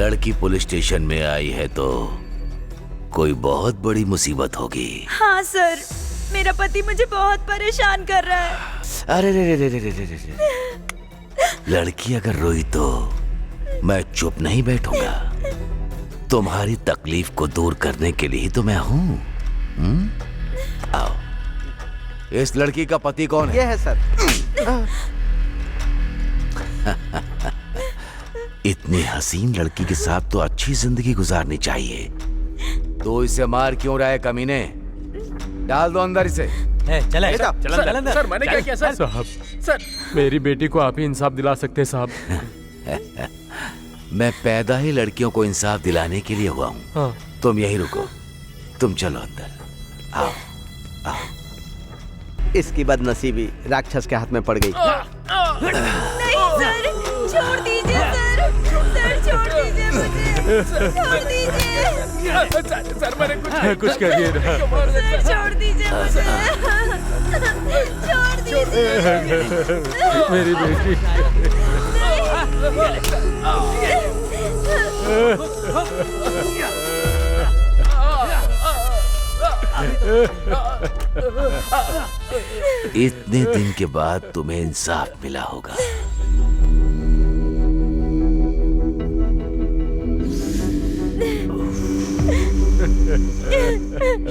लड़की police station में आई है तो कोई बहुत बड़ी मुसीबत होगी। हाँ सर, मेरा पति मुझे बहुत परेशान कर रहा है। अरे रे रे रे रे रे रे। लड़की अगर रोई तो मैं चुप नहीं बैठूंगा। तुम्हारी तकलीफ को दूर करने के लिए ही तो मैं हूँ। आओ। इस लड़की का पति कौन है? ये है सर। इतनी हसीन लड़की के साथ तो अच्छी जिंदगी गुजारनी चाहिए। तो इसे मार क्यों रहा है कमीने? डाल दो अंदर इसे। चले सर, सर मैंने क्या किया सर? साहब, सर मेरी बेटी को आप ही इंसाफ दिला सकते हैं साहब। मैं पैदा ही लड़कियों को इंसाफ दिलाने के लिए हुआ हूँ। हाँ। तुम यहीं रुको, तुम चलो अंदर। आओ आओ। इसकी बदनसीबी राक्षस के हाथ में पड़ गई। नहीं सर, छोड़ दीजिए सर। सर छोड़ दीजिए मुझे। छोड़ दीजिए। सर मैंने कुछ करिए ना। सर छोड़ दीजिए मुझे। छोड़ दीजिए। मेरी बेटी। इतने दिन के बाद तुम्हें इंसाफ मिला होगा।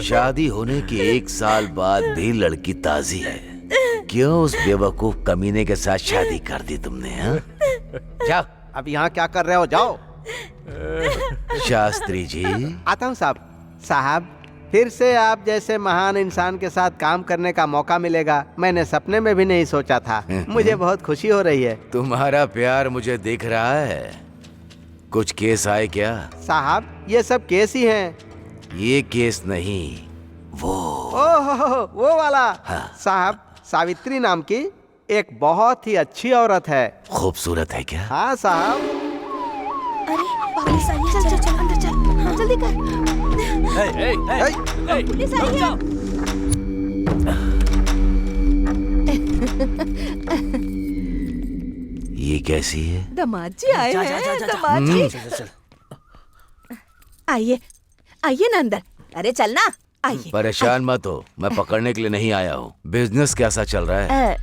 शादी होने के 1 साल बाद भी लड़की ताजी है। क्यों उस बेवकूफ कमीने के साथ शादी कर दी तुमने? हाँ? जाओ। अब यहाँ क्या कर रहे हो? जाओ। शास्त्री जी। आता हूँ साहब। साहब, फिर से आप जैसे महान इंसान के साथ काम करने का मौका मिलेगा, मैंने सपने में भी नहीं सोचा था। मुझे बहुत खुशी हो रही है। तुम्हारा प्यार मुझे दिख रहा है। कुछ केस आए क्या? साहब, ये सब केस ही हैं। ये केस नहीं, वो। ओह, वो वाला। हाँ। साहब, सावित्री नाम की एक बहुत ही अच्छी औरत है। खूबसूरत है क्या? हाँ साहब। अरे पुलिस आई है। चल चल चल अंदर चल। हाँ, जल्दी कर। पुलिस आई है। ये कैसी है? दामाद जी आए हैं। दामाद जी आइए, आइए ना अंदर। अरे चलना, आइए। परेशान मत हो, मैं पकड़ने के लिए नहीं आया हूँ। बिजनेस कैसा चल रहा है?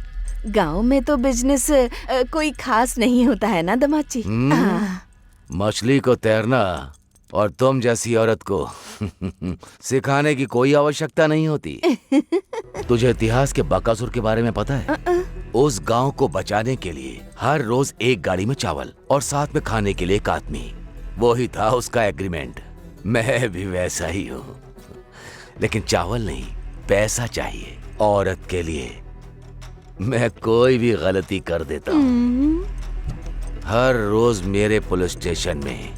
गांव में तो बिजनेस कोई खास नहीं होता है ना दामाद जी। मछली को तैरना और तुम जैसी औरत को सिखाने की कोई आवश्यकता नहीं होती। तुझे इतिहास के बकासुर के बारे में पता है? उस गांव को बचाने के लिए हर रोज एक गाड़ी में चावल और साथ में खाने के लिए एक आदमी। वो ही था उसका एग्रीमेंट। मैं भी वैसा ही हूँ, लेकिन चावल नहीं, पैसा चाहिए। औरत के लिए मैं कोई भी गलती कर देता हूँ। हर रोज मेरे पुलिस स्टेशन में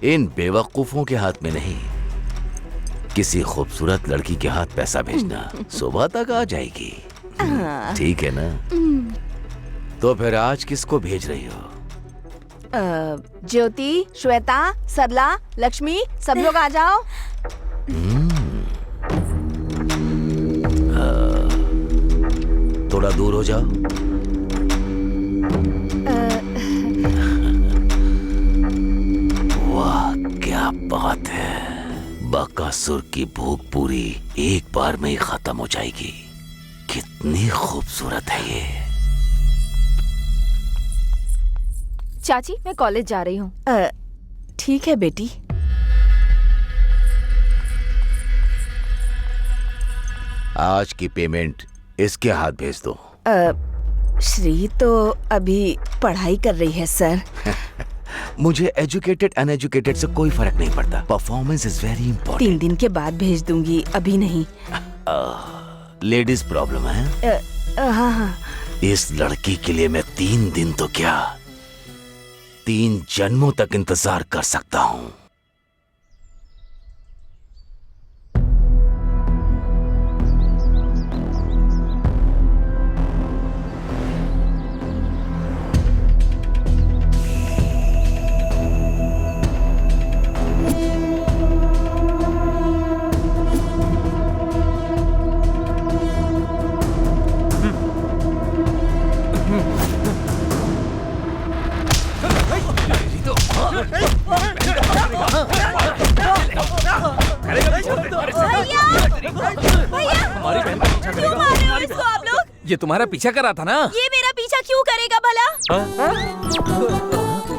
इन बेवकूफों के हाथ में नहीं, किसी खूबसूरत लड़की के हाथ पैसा भेजना। सुबह तक आ जाएगी। ठीक है ना? तो फिर आज किसको भेज रही हो? ज्योति, श्वेता, सरला, लक्ष्मी, सब लोग आ जाओ। थोड़ा दूर हो जाओ। वाह, क्या बात है। बकासुर की भूख पूरी एक बार में ही खत्म हो जाएगी। कितनी खूबसूरत है ये। चाची, मैं कॉलेज जा रही हूँ। ठीक है बेटी। आज की पेमेंट इसके हाथ भेज दो। श्री तो अभी पढ़ाई कर रही है सर। मुझे एजुकेटेड अनएजुकेटेड से कोई फर्क नहीं पड़ता। Performance is very 3 important. दिन के बाद भेज दूंगी, अभी नहीं। लेडीज प्रॉब्लम है। हाँ हाँ। इस लड़की के लिए मैं 3 दिन तो क्या, 3 जन्मों तक इंतजार कर सकता हूँ। भैया भैया हमारी बहन का पीछा क्यों मार रहे हो इसको आप लोग? ये तुम्हारा पीछा कर रहा था ना? ये मेरा पीछा क्यों करेगा भला?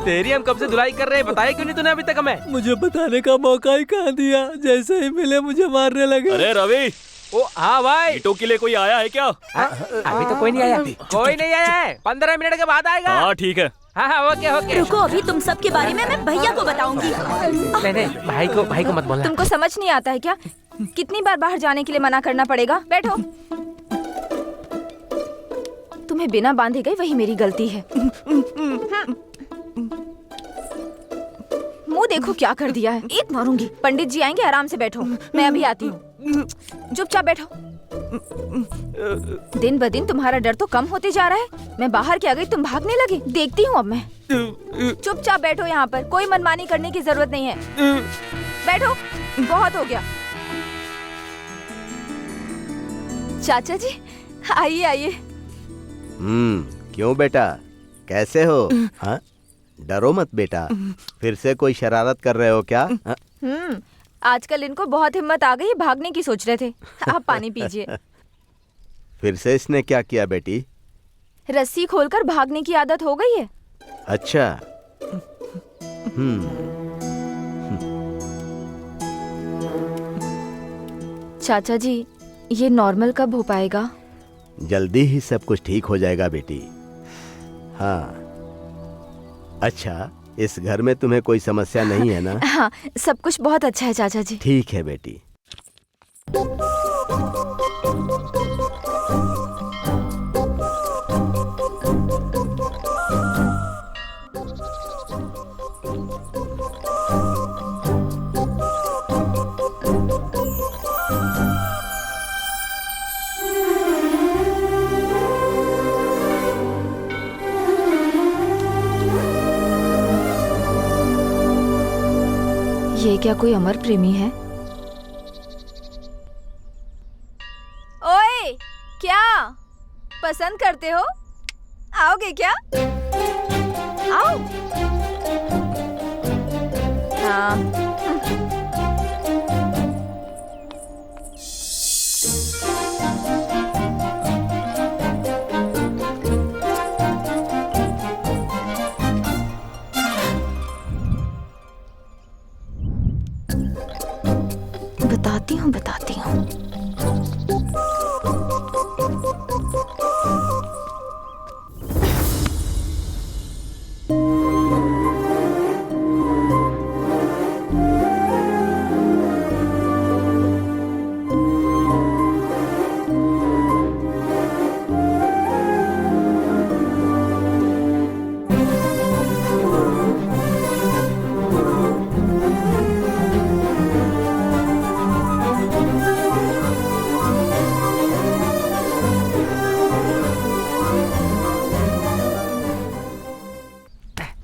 तेरी हम कब से धुलाई कर रहे हैं, बताया क्यों नहीं तूने अभी तक हमें? मुझे बताने का मौका ही कहाँ दिया, जैसे ही मिले मुझे मारने लगे। अरे रवि, ओ हाँ भाई, ईटों के लिए कोई आया है क्या? अभी तो कोई नहीं आया, कोई नहीं आया है, 15 मिनट के बाद आएगा। हाँ ठीक है। हाँ ओके ओके। रुको, अभी तुम सब के बारे में मैं भैया को बताऊंगी। नहीं भाई को मत बोलना। तुमको समझ नहीं आता है क्या? कितनी बार बाहर जाने के लिए मना करना पड़ेगा? बैठो। तुम्हें बिना बांधे गई वही मेरी गलती है। मुंह देखो क्या कर दिया है। एक मारूंगी। पंडित जी आएंगे, आराम से बैठो, मैं अभी आती हूँ। चुपचाप बैठो। दिन ब दिन तुम्हारा डर तो कम होते जा रहा है। मैं बाहर क्या गई, तुम भागने लगे। देखती हूँ अब मैं। चुपचाप बैठो यहाँ पर, कोई मनमानी करने की जरूरत नहीं है। बैठो, बहुत हो गया। चाचा जी आइए आइए। क्यों बेटा, कैसे हो? हाँ, डरो मत बेटा। फिर से कोई शरारत कर रहे हो क्या? आजकल इनको बहुत हिम्मत आ गई, भागने की सोच रहे थे। आप पानी पीजिए। फिर से इसने क्या किया बेटी? रस्सी खोलकर भागने की आदत हो गई है। अच्छा। चाचा जी, ये नॉर्मल कब हो पाएगा? जल्दी ही सब कुछ ठीक हो जाएगा बेटी। हाँ। अच्छा, इस घर में तुम्हें कोई समस्या नहीं है ना? हाँ, सब कुछ बहुत अच्छा है चाचा जी। ठीक है बेटी। ये क्या कोई अमर प्रेमी है? ओए, क्या पसंद करते हो? आओगे क्या? आओ। हाँ। बताती हूँ।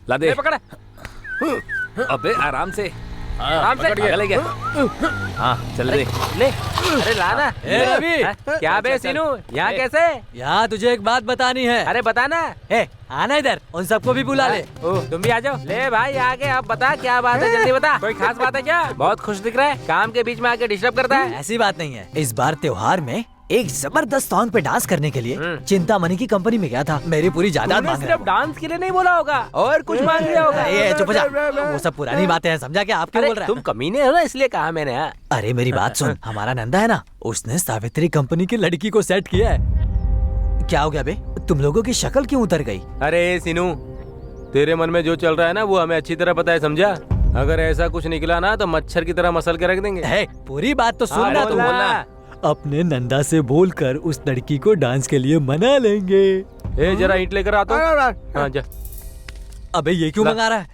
ला दे। पकड़ा। अबे आराम से, आराम से। आगे ले गया। हाँ चल दे। ले। अरे लाना। रवि, क्या बे सीनू, यहाँ कैसे? यहाँ तुझे एक बात बतानी है। अरे बताना। आना इधर, उन सबको भी बुला ले। तुम भी आ जाओ। ले भाई आगे, अब बता क्या बात है, जल्दी बता। कोई खास बात है क्या? बहुत खुश दिख रहा है, काम के बीच में आके डिस्टर्ब करता है। ऐसी बात नहीं है। इस बार त्योहार में एक जबरदस्त सॉन्ग पे डांस करने के लिए चिंतामणि की कंपनी में गया था। मेरी पूरी जायदाद तूने मांग रहा सिर्फ डांस के लिए नहीं बोला होगा, और कुछ मांग लिया होगा। है। चुप हो जा, वो सब पुरानी बातें हैं, समझा क्या? आप क्यों अरे बोल रहे तुम हैं? कमीने हो ना, इसलिए कहा मैंने। अरे मेरी बात सुन, हमारा नंदा है ना, उसने सावित्री कंपनी की लड़की को सेट किया है। क्या हो गया बे, तुम लोगों की शक्ल क्यों उतर गई? अरे सिनू, तेरे मन में जो चल रहा है ना, वो हमें अच्छी तरह पता है, समझा? अगर ऐसा कुछ निकला ना तो मच्छर की तरह मसल के रख देंगे। पूरी बात तो सुनना। तो बोलना। अपने नंदा से बोलकर उस लड़की को डांस के लिए मना लेंगे। ए जरा ईंट लेकर आता हूँ। हाँ जा। अबे ये क्यों मंगा रहा है?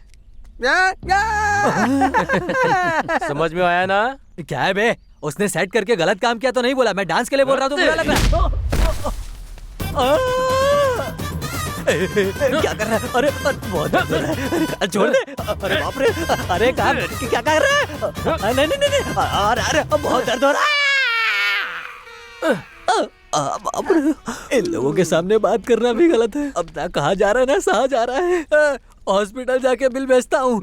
समझ में आया ना? क्या है बे, उसने सेट करके गलत काम किया तो नहीं बोला, मैं डांस के लिए बोल रहा हूँ तो बुरा लग रहा है। क्या कर रहा है? अरे बहुत दर्द हो रहा है। अरे छोड़ दे। अरे बाप रे, अरे क्या कर रहा है? नहीं नहीं नहीं, अरे अरे बहुत दर्द हो रहा है। इन लोगों के सामने बात करना भी गलत है। अब ना कहा जा रहा है ना सहा जा रहा है। हॉस्पिटल जाके बिल भेजता हूँ।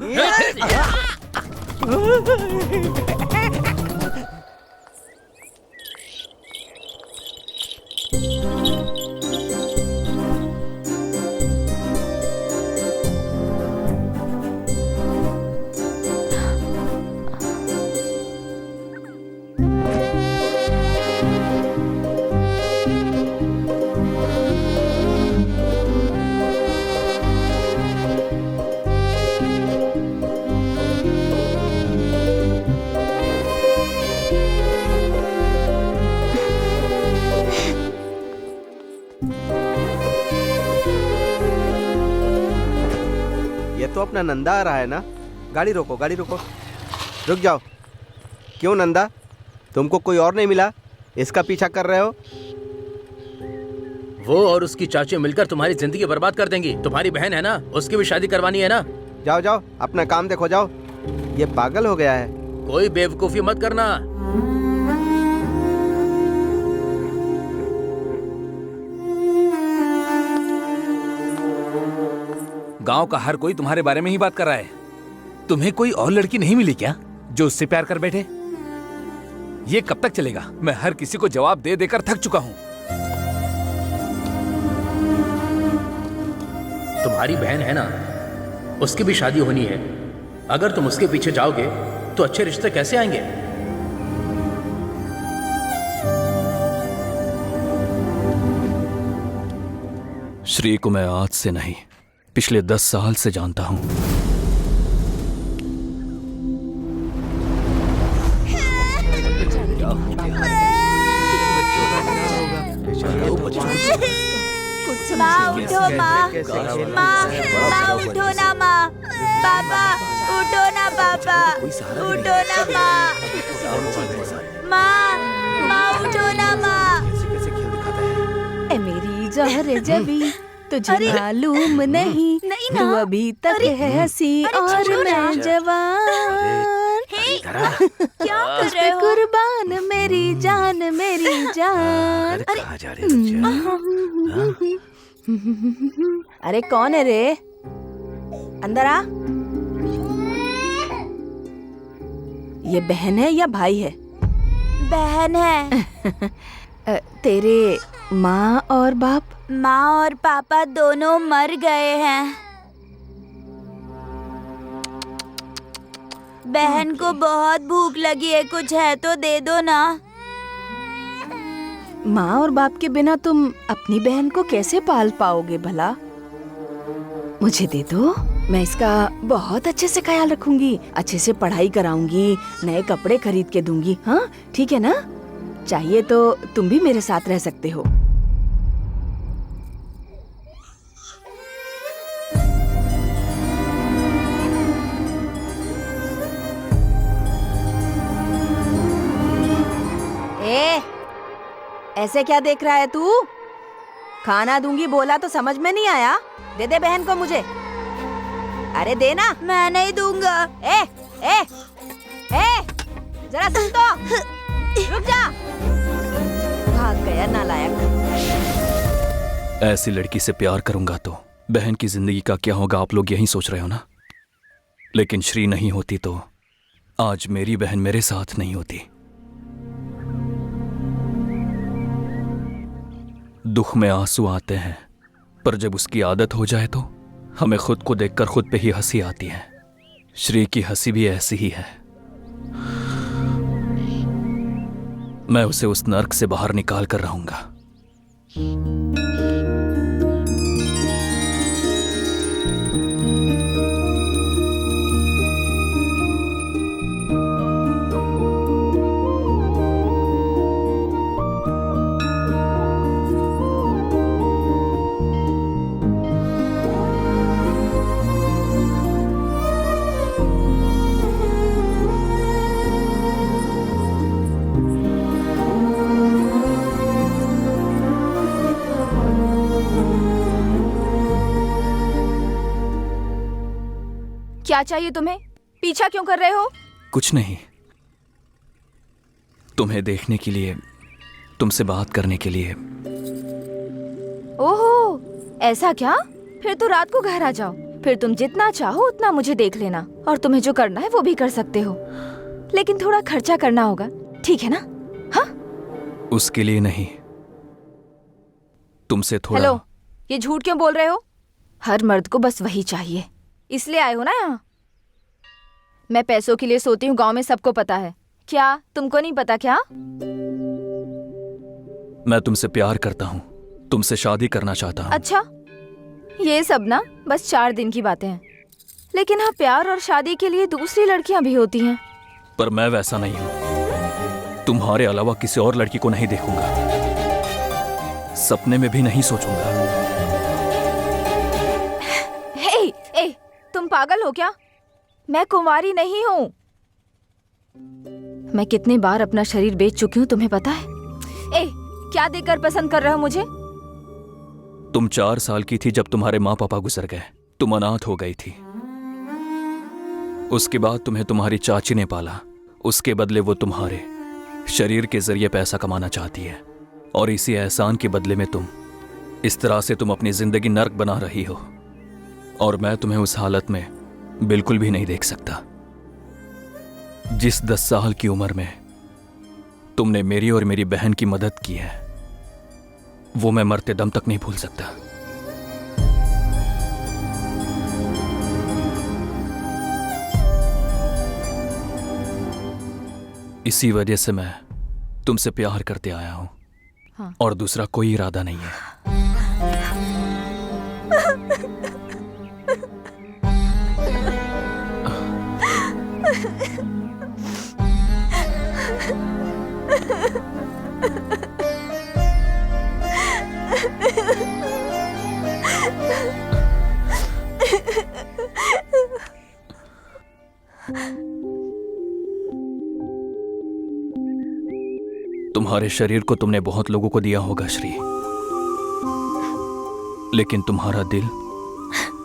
ये तो अपना नंदा आ रहा है ना। गाड़ी रोको, गाड़ी रोको, रुक जाओ। क्यों नंदा, तुमको कोई और नहीं मिला, इसका पीछा कर रहे हो? वो और उसकी चाची मिलकर तुम्हारी जिंदगी बर्बाद कर देंगी। तुम्हारी बहन है ना, उसकी भी शादी करवानी है ना। जाओ जाओ, अपना काम देखो, जाओ। ये पागल हो गया है। कोई बेवकूफी मत करना। गांव का हर कोई तुम्हारे बारे में ही बात कर रहा है। तुम्हें कोई और लड़की नहीं मिली क्या जो उससे प्यार कर बैठे? ये कब तक चलेगा? मैं हर किसी को जवाब दे देकर थक चुका हूँ। तुम्हारी बहन है ना, उसकी भी शादी होनी है। अगर तुम उसके पीछे जाओगे तो अच्छे रिश्ते कैसे आएंगे? श्री को मैं आज से नहीं, पिछले 10 साल से जानता हूँ। माँ उठो, माँ माँ उठो ना, माँ पापा उठो ना, पापा उठो ना, माँ उठो ना, माँ। ए मेरी जहर जबी तुझे मालूम नहीं तू अभी तक है हंसी और मैं जवान। क्या कर रहे हो? कुर्बान मेरी जान, मेरी जान। अरे कौन है रे? अंदर आ। ये बहन है या भाई है? बहन है। तेरे माँ और बाप? माँ और पापा दोनों मर गए हैं। बहन को बहुत भूख लगी है, कुछ है तो दे दो ना। माँ और बाप के बिना तुम अपनी बहन को कैसे पाल पाओगे भला? मुझे दे दो, मैं इसका बहुत अच्छे से ख्याल रखूंगी, अच्छे से पढ़ाई कराऊंगी, नए कपड़े खरीद के दूंगी। हाँ ठीक है ना? चाहिए तो तुम भी मेरे साथ रह सकते हो। ए, ऐसे क्या देख रहा है तू? खाना दूंगी बोला तो समझ में नहीं आया? दे दे बहन को मुझे। अरे देना। मैं नहीं दूंगा। ए, ए, ए, जरा सुन तो। रुक जा। भाग गया नालायक। ऐसी लड़की से प्यार करूंगा तो बहन की जिंदगी का क्या होगा, आप लोग यही सोच रहे हो ना? लेकिन श्री नहीं होती तो आज मेरी बहन मेरे साथ नहीं होती। दुख में आंसू आते हैं, पर जब उसकी आदत हो जाए तो हमें खुद को देखकर खुद पे ही हंसी आती है। श्री की हंसी भी ऐसी ही है। मैं उसे उस नर्क से बाहर निकाल कर रहूंगा। क्या चाहिए तुम्हें? पीछा क्यों कर रहे हो? कुछ नहीं, तुम्हें देखने के लिए, तुमसे बात करने के लिए। ओहो, ऐसा क्या? फिर तो रात को घर आ जाओ। फिर तुम जितना चाहो उतना मुझे देख लेना, और तुम्हें जो करना है वो भी कर सकते हो, लेकिन थोड़ा खर्चा करना होगा, ठीक है ना? हाँ? उसके लिए नहीं, तुमसे थोड़ा। हेलो, ये झूठ क्यों बोल रहे हो? हर मर्द को बस वही चाहिए, इसलिए आए हो ना यहाँ? मैं पैसों के लिए सोती हूँ, गांव में सबको पता है। क्या तुमको नहीं पता क्या? मैं तुमसे प्यार करता हूँ, तुमसे शादी करना चाहता हूँ। अच्छा, ये सब ना बस 4 दिन की बातें हैं, लेकिन हाँ, प्यार और शादी के लिए दूसरी लड़कियां भी होती हैं। पर मैं वैसा नहीं हूँ, तुम्हारे अलावा किसी और लड़की को नहीं देखूंगा, सपने में भी नहीं सोचूंगा। ए, तुम पागल हो क्या? मैं कुंवारी नहीं हूँ। मैं कितनी बार अपना शरीर बेच चुकी हूँ, तुम्हें पता है? क्या देखकर पसंद कर रहे हो मुझे? तुम 4 साल की थी जब तुम्हारे माँ पापा गुजर गए, तुम अनाथ हो गई थी। उसके बाद तुम्हें तुम्हारी चाची ने पाला, उसके बदले वो तुम्हारे शरीर के जरिए पैसा कमाना चाहती है, और इसी एहसान के बदले में इस तरह से तुम अपनी जिंदगी नर्क बना रही हो, और मैं तुम्हें उस हालत में बिल्कुल भी नहीं देख सकता। जिस 10 साल की उम्र में तुमने मेरी और मेरी बहन की मदद की है, वो मैं मरते दम तक नहीं भूल सकता। इसी वजह से मैं तुमसे प्यार करते आया हूं। हाँ। और दूसरा कोई इरादा नहीं है। तुम्हारे शरीर को तुमने बहुत लोगों को दिया होगा श्री, लेकिन तुम्हारा दिल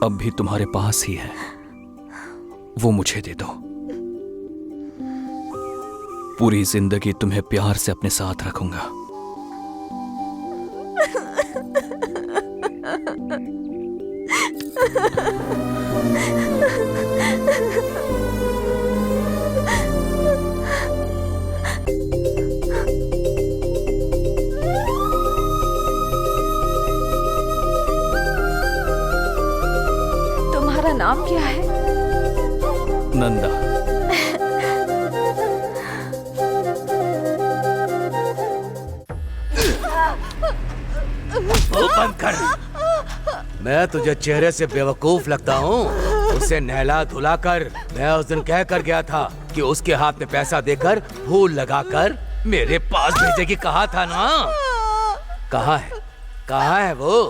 अब भी तुम्हारे पास ही है, वो मुझे दे दो। पूरी जिंदगी तुम्हें प्यार से अपने साथ रखूंगा। तुम्हारा नाम क्या है? नंदा। वो बंद कर। मैं तुझे चेहरे से बेवकूफ लगता हूँ? उसे नहला धुला कर मैं उस दिन कह कर गया था कि उसके हाथ में पैसा देकर फूल लगाकर मेरे पास भेजेगी, कहा था ना? कहाँ है? कहाँ है वो?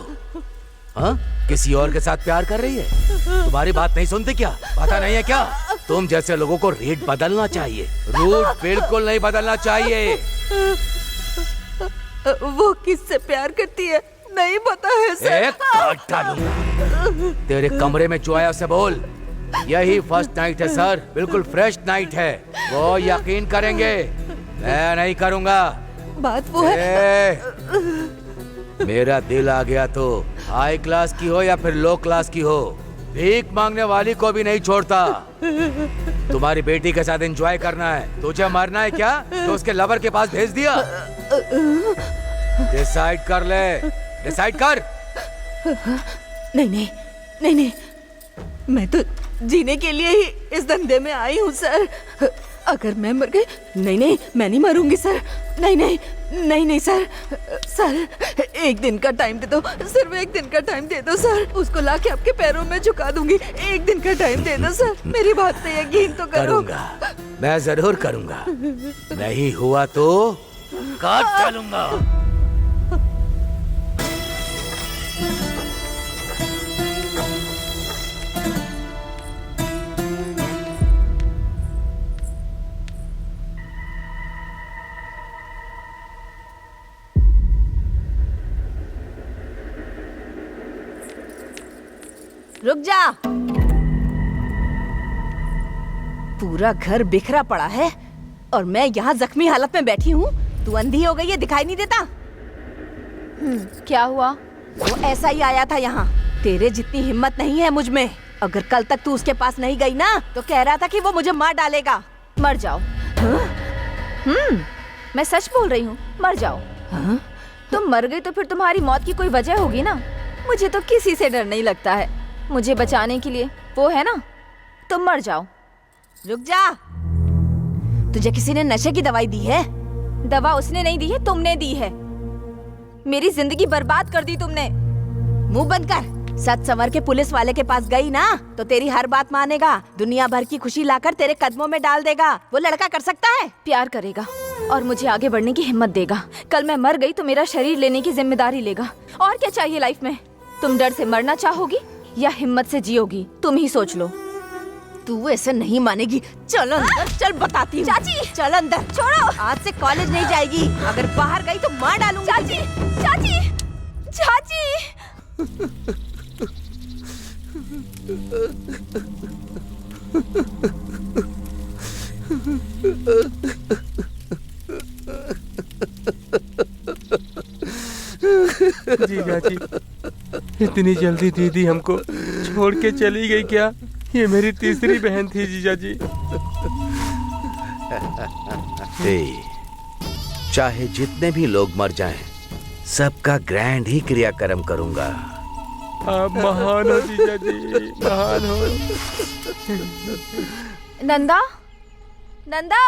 हाँ? किसी और के साथ प्यार कर रही है? तुम्हारी बात नहीं सुनते क्या? पता नहीं है क्या? तुम जैसे लोगों को रेट बदलना चाहिए, रूट बिल्कुल नहीं बदलना चाहिए। वो किससे प्यार करती है नहीं पता है सर। एक काट डालूंगा। तेरे कमरे में जो आया उसे बोल, यही फर्स्ट नाइट है सर, बिल्कुल फ्रेश नाइट है, वो यकीन करेंगे, मैं नहीं करूंगा। बात वो है। मेरा दिल आ गया तो हाई क्लास की हो या फिर लो क्लास की हो, भीख मांगने वाली को भी नहीं छोड़ता। तुम्हारी बेटी के साथ एंजॉय करना है, तुझे मरना है क्या तो उसके लवर के पास भेज दिया? डिसाइड कर ले, डिसाइड कर। नहीं नहीं नहीं नहीं, मैं तो जीने के लिए ही इस धंधे में आई हूँ सर। अगर मैं मर गई, नहीं नहीं मैं नहीं मरूंगी सर, नहीं नहीं नहीं नहीं सर। सर एक दिन का टाइम दे दो, सिर्फ एक दिन का टाइम दे दो सर, उसको लाके आपके पैरों में झुका दूंगी। एक दिन का टाइम दे दो सर, मेरी बात पे यकीन तो करो। करूंगा, मैं जरूर करूंगा, नहीं हुआ तो काट डालूंगा। रुक जा। पूरा घर बिखरा पड़ा है और मैं यहाँ जख्मी हालत में बैठी हूँ। तू अंधी हो गई है, दिखाई नहीं देता? क्या हुआ? वो ऐसा ही आया था यहाँ। तेरे जितनी हिम्मत नहीं है मुझ में। अगर कल तक तू उसके पास नहीं गई ना तो कह रहा था कि वो मुझे मार डालेगा। मर जाओ। मैं सच बोल रही हूँ, मर जाओ। तुम मर गई तो फिर तुम्हारी मौत की कोई वजह होगी ना। मुझे तो किसी से डर नहीं लगता है, मुझे बचाने के लिए वो है ना। तुम मर जाओ। रुक जा, तुझे किसी ने नशे की दवाई दी है? दवा उसने नहीं दी है, तुमने दी है। मेरी जिंदगी बर्बाद कर दी तुमने। मुंह बंद कर। सच संवर के पुलिस वाले के पास गई ना तो तेरी हर बात मानेगा, दुनिया भर की खुशी लाकर तेरे कदमों में डाल देगा। वो लड़का कर सकता है? प्यार करेगा और मुझे आगे बढ़ने की हिम्मत देगा। कल मैं मर गई तो मेरा शरीर लेने की जिम्मेदारी लेगा। और क्या चाहिए लाइफ में? तुम डर से मरना चाहोगी या हिम्मत से जियोगी? तुम ही सोच लो। तू ऐसे नहीं मानेगी। चल अंदर, चल बताती हूँ। चाची चल अंदर। छोड़ो। आज से कॉलेज नहीं जाएगी, अगर बाहर गई तो मार डालूंगी। चाची, चाची, चाची। जीजा जी, इतनी जल्दी दीदी हमको छोड़ के चली गई क्या? ये मेरी तीसरी बहन थी जीजा जी। चाहे जितने भी लोग मर जाएं, सबका ग्रैंड ही क्रियाक्रम करूंगा। आप महान हो जीजा जी, महान हो। नंदा, नंदा।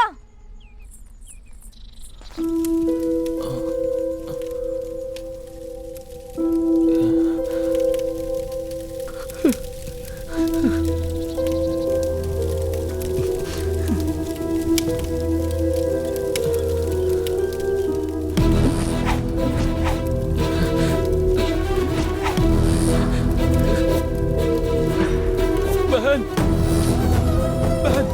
बहन, बहन।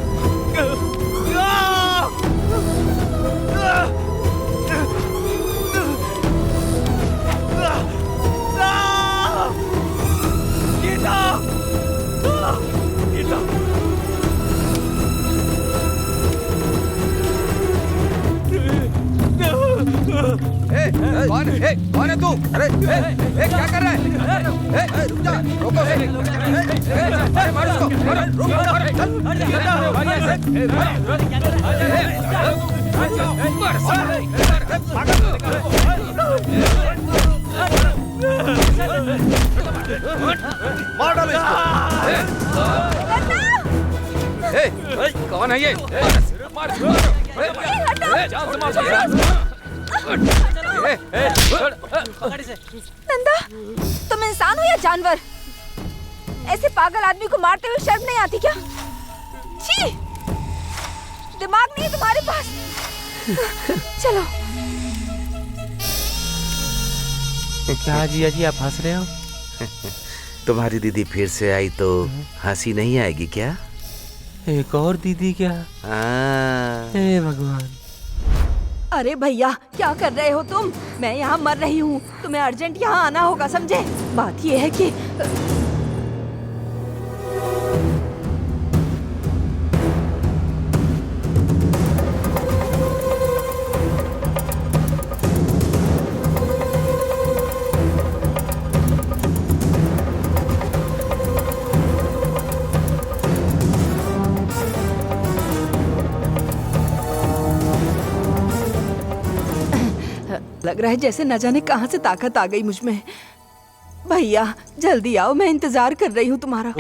कौन है तू? अरे क्या कर रहा है? रुक जा, रोको। मार उसको, मार डालो इसको। कौन है ये? नंदा, तुम इंसान हो या जानवर? ऐसे पागल आदमी को मारते हुए शर्म नहीं आती क्या? छी, दिमाग नहीं है तुम्हारे पास। चलो। क्या जिया जी, आप हंस रहे हो? तुम्हारी दीदी फिर से आई तो हंसी नहीं आएगी क्या? एक और दीदी क्या? हे भगवान। अरे भैया, क्या कर रहे हो तुम? मैं यहाँ मर रही हूँ, तुम्हें अर्जेंट यहाँ आना होगा, समझे? बात ये है कि लग रहा है जैसे न जाने कहां से ताकत आ गई मुझ में। भैया जल्दी आओ, मैं इंतजार कर रही हूँ तुम्हारा।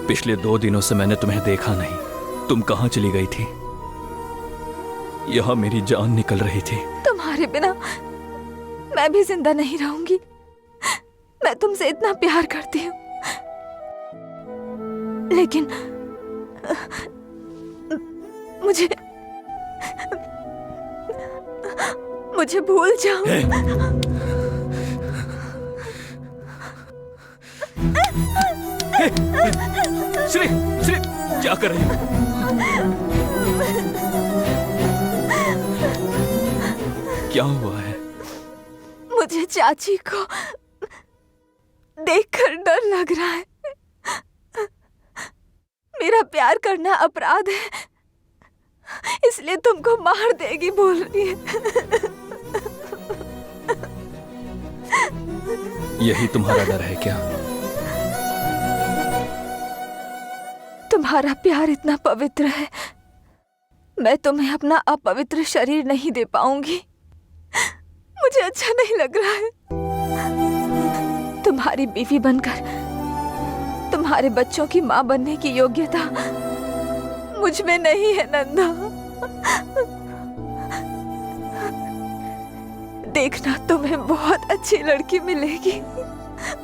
पिछले 2 दिनों से मैंने तुम्हें देखा नहीं। तुम कहाँ चली गई थी? यहाँ मेरी जान निकल रही थी। तुम्हारे बिना मैं भी जिंदा नहीं रहूंगी। मैं तुमसे इतना प्यार करती हूँ, लेकिन मुझे भूल जाओ। श्री, श्री, क्या कर रही हो? क्या हुआ है? मुझे चाची को देखकर डर लग रहा है। मेरा प्यार करना अपराध है, इसलिए तुमको मार देगी बोल रही है। यही तुम्हारा डर है क्या? तुम्हारा प्यार इतना पवित्र है, मैं तुम्हें अपना अपवित्र शरीर नहीं दे पाऊंगी। मुझे अच्छा नहीं लग रहा है। तुम्हारी बीवी बनकर तुम्हारे बच्चों की माँ बनने की योग्यता मुझ में नहीं है नंदा। देखना, तुम्हें बहुत अच्छी लड़की मिलेगी।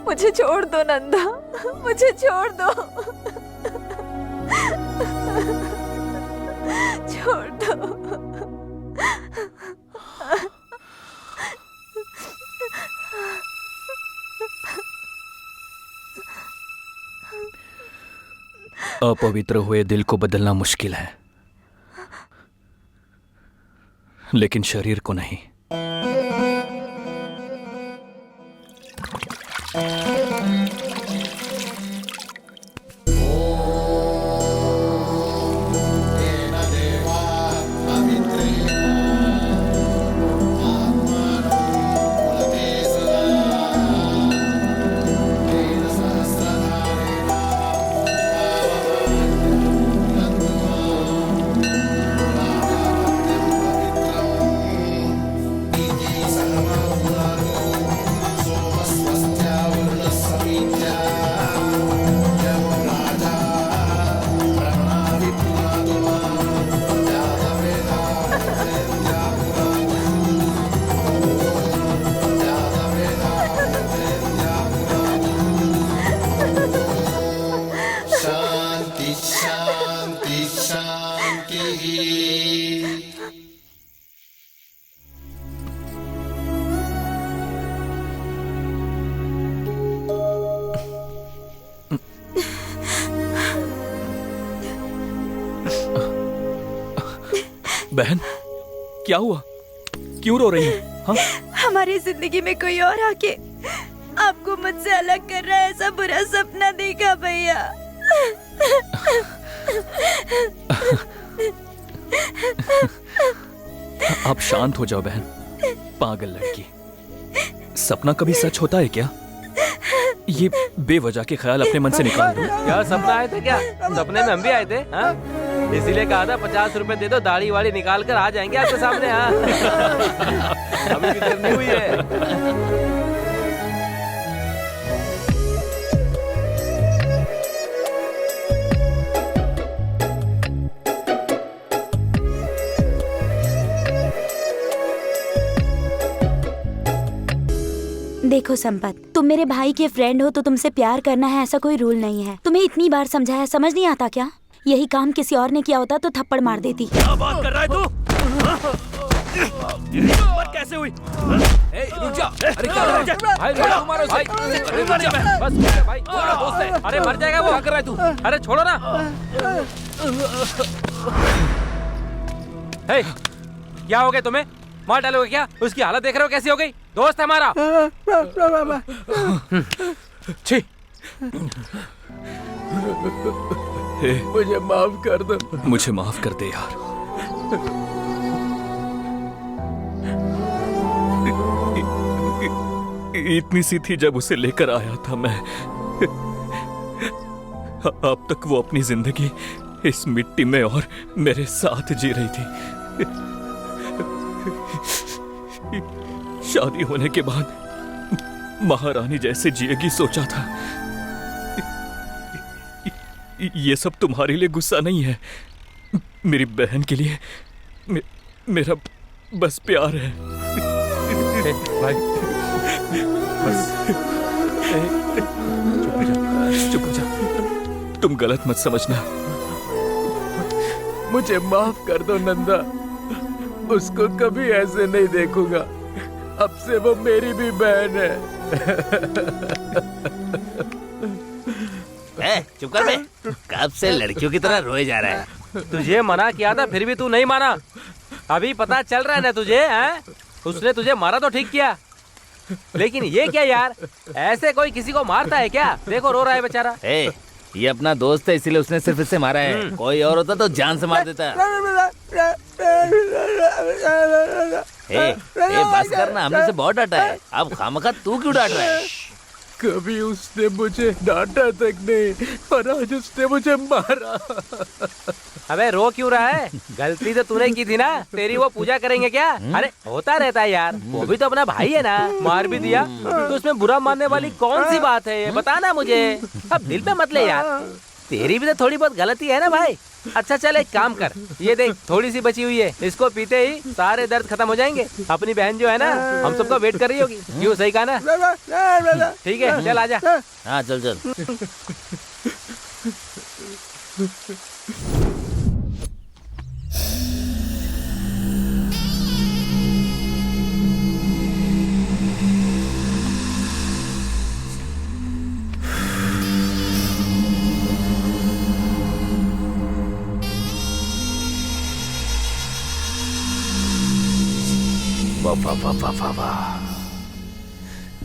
मुझे छोड़ दो नंदा, मुझे छोड़ दो, छोड़ दो। अपवित्र हुए दिल को बदलना मुश्किल है, लेकिन शरीर को नहीं। बहन, क्या हुआ? क्यों रो रही है? हाँ? हमारी जिंदगी में कोई और आके आपको मुझसे अलग कर रहा है, ऐसा बुरा सपना देखा भैया। आप शांत हो जाओ बहन। पागल लड़की, सपना कभी सच होता है क्या? ये बेवजह के ख्याल अपने मन से निकाल दो। क्या सपना आए थे क्या? सपने में हम भी आए थे। हाँ, इसीलिए कहा था 50 रुपए दे दो, दाढ़ी वाड़ी निकाल कर आ जाएंगे आपके सामने। हाँ, अभी भी देर नहीं हुई है। देखो संपत, तुम मेरे भाई के फ्रेंड हो तो तुमसे प्यार करना है ऐसा कोई रूल नहीं है। तुम्हें इतनी बार समझाया, समझ नहीं आता क्या? यही काम किसी और ने किया होता तो थप्पड़ मार देती। क्या बात कर रहा है तू? कैसे हुई? रुक जा। अरे क्या कर रहा है? भाई मारो भाई। बस भाई, छोड़ो दोस्त है। अरे मर जाएगा वो। क्या कर रहा है तू? अरे छोड़ो ना। हे, क्या हो गया तुम्हें? मार डालोगे क्या? उसकी हालत देख रहे हो कैसी हो गई? दोस्त है हमारा। छी, मुझे माफ कर दो। मुझे माफ कर दे यार। इतनी सी थी जब उसे लेकर आया था मैं। अब तक वो अपनी जिंदगी इस मिट्टी में और मेरे साथ जी रही थी। शादी होने के बाद महारानी जैसे जिएगी सोचा था। ये सब तुम्हारे लिए गुस्सा नहीं है, मेरी बहन के लिए मेरा बस प्यार है। भाई बस चुप हो जा। तुम गलत मत समझना। मुझे माफ कर दो नंदा, उसको कभी ऐसे नहीं देखूंगा। अब से वो मेरी भी बहन है। चुप कर बे। कब से लड़कियों की तरह रोए जा रहा है? तुझे मना किया था फिर भी तू नहीं माना। अभी पता चल रहा है ना तुझे? हैं? उसने तुझे मारा तो ठीक किया, लेकिन ये क्या यार, ऐसे कोई किसी को मारता है क्या? देखो रो रहा है बेचारा। ये अपना दोस्त है इसीलिए उसने सिर्फ इसे मारा है, कोई और होता तो जान से मार देता। बस करना, हमने से बहुत डांटा है, अब खामखा तू क्यों डांट रहा है? कभी उसने मुझे डांटा तक नहीं और आज उसने मुझे मारा। अबे रो क्यों रहा है? गलती तो तूने की थी ना, तेरी वो पूजा करेंगे क्या? अरे होता रहता है यार, वो भी तो अपना भाई है ना, मार भी दिया तो उसमें बुरा मानने वाली कौन सी बात है, ये बताना मुझे। अब दिल पे मत ले यार, तेरी भी तो थोड़ी बहुत गलती है ना भाई। अच्छा चल एक काम कर, ये देख थोड़ी सी बची हुई है, इसको पीते ही सारे दर्द खत्म हो जाएंगे। अपनी बहन जो है ना, हम सबका वेट कर रही होगी, क्यों सही कहा ना? ठीक है चल आजा। हाँ चल चल।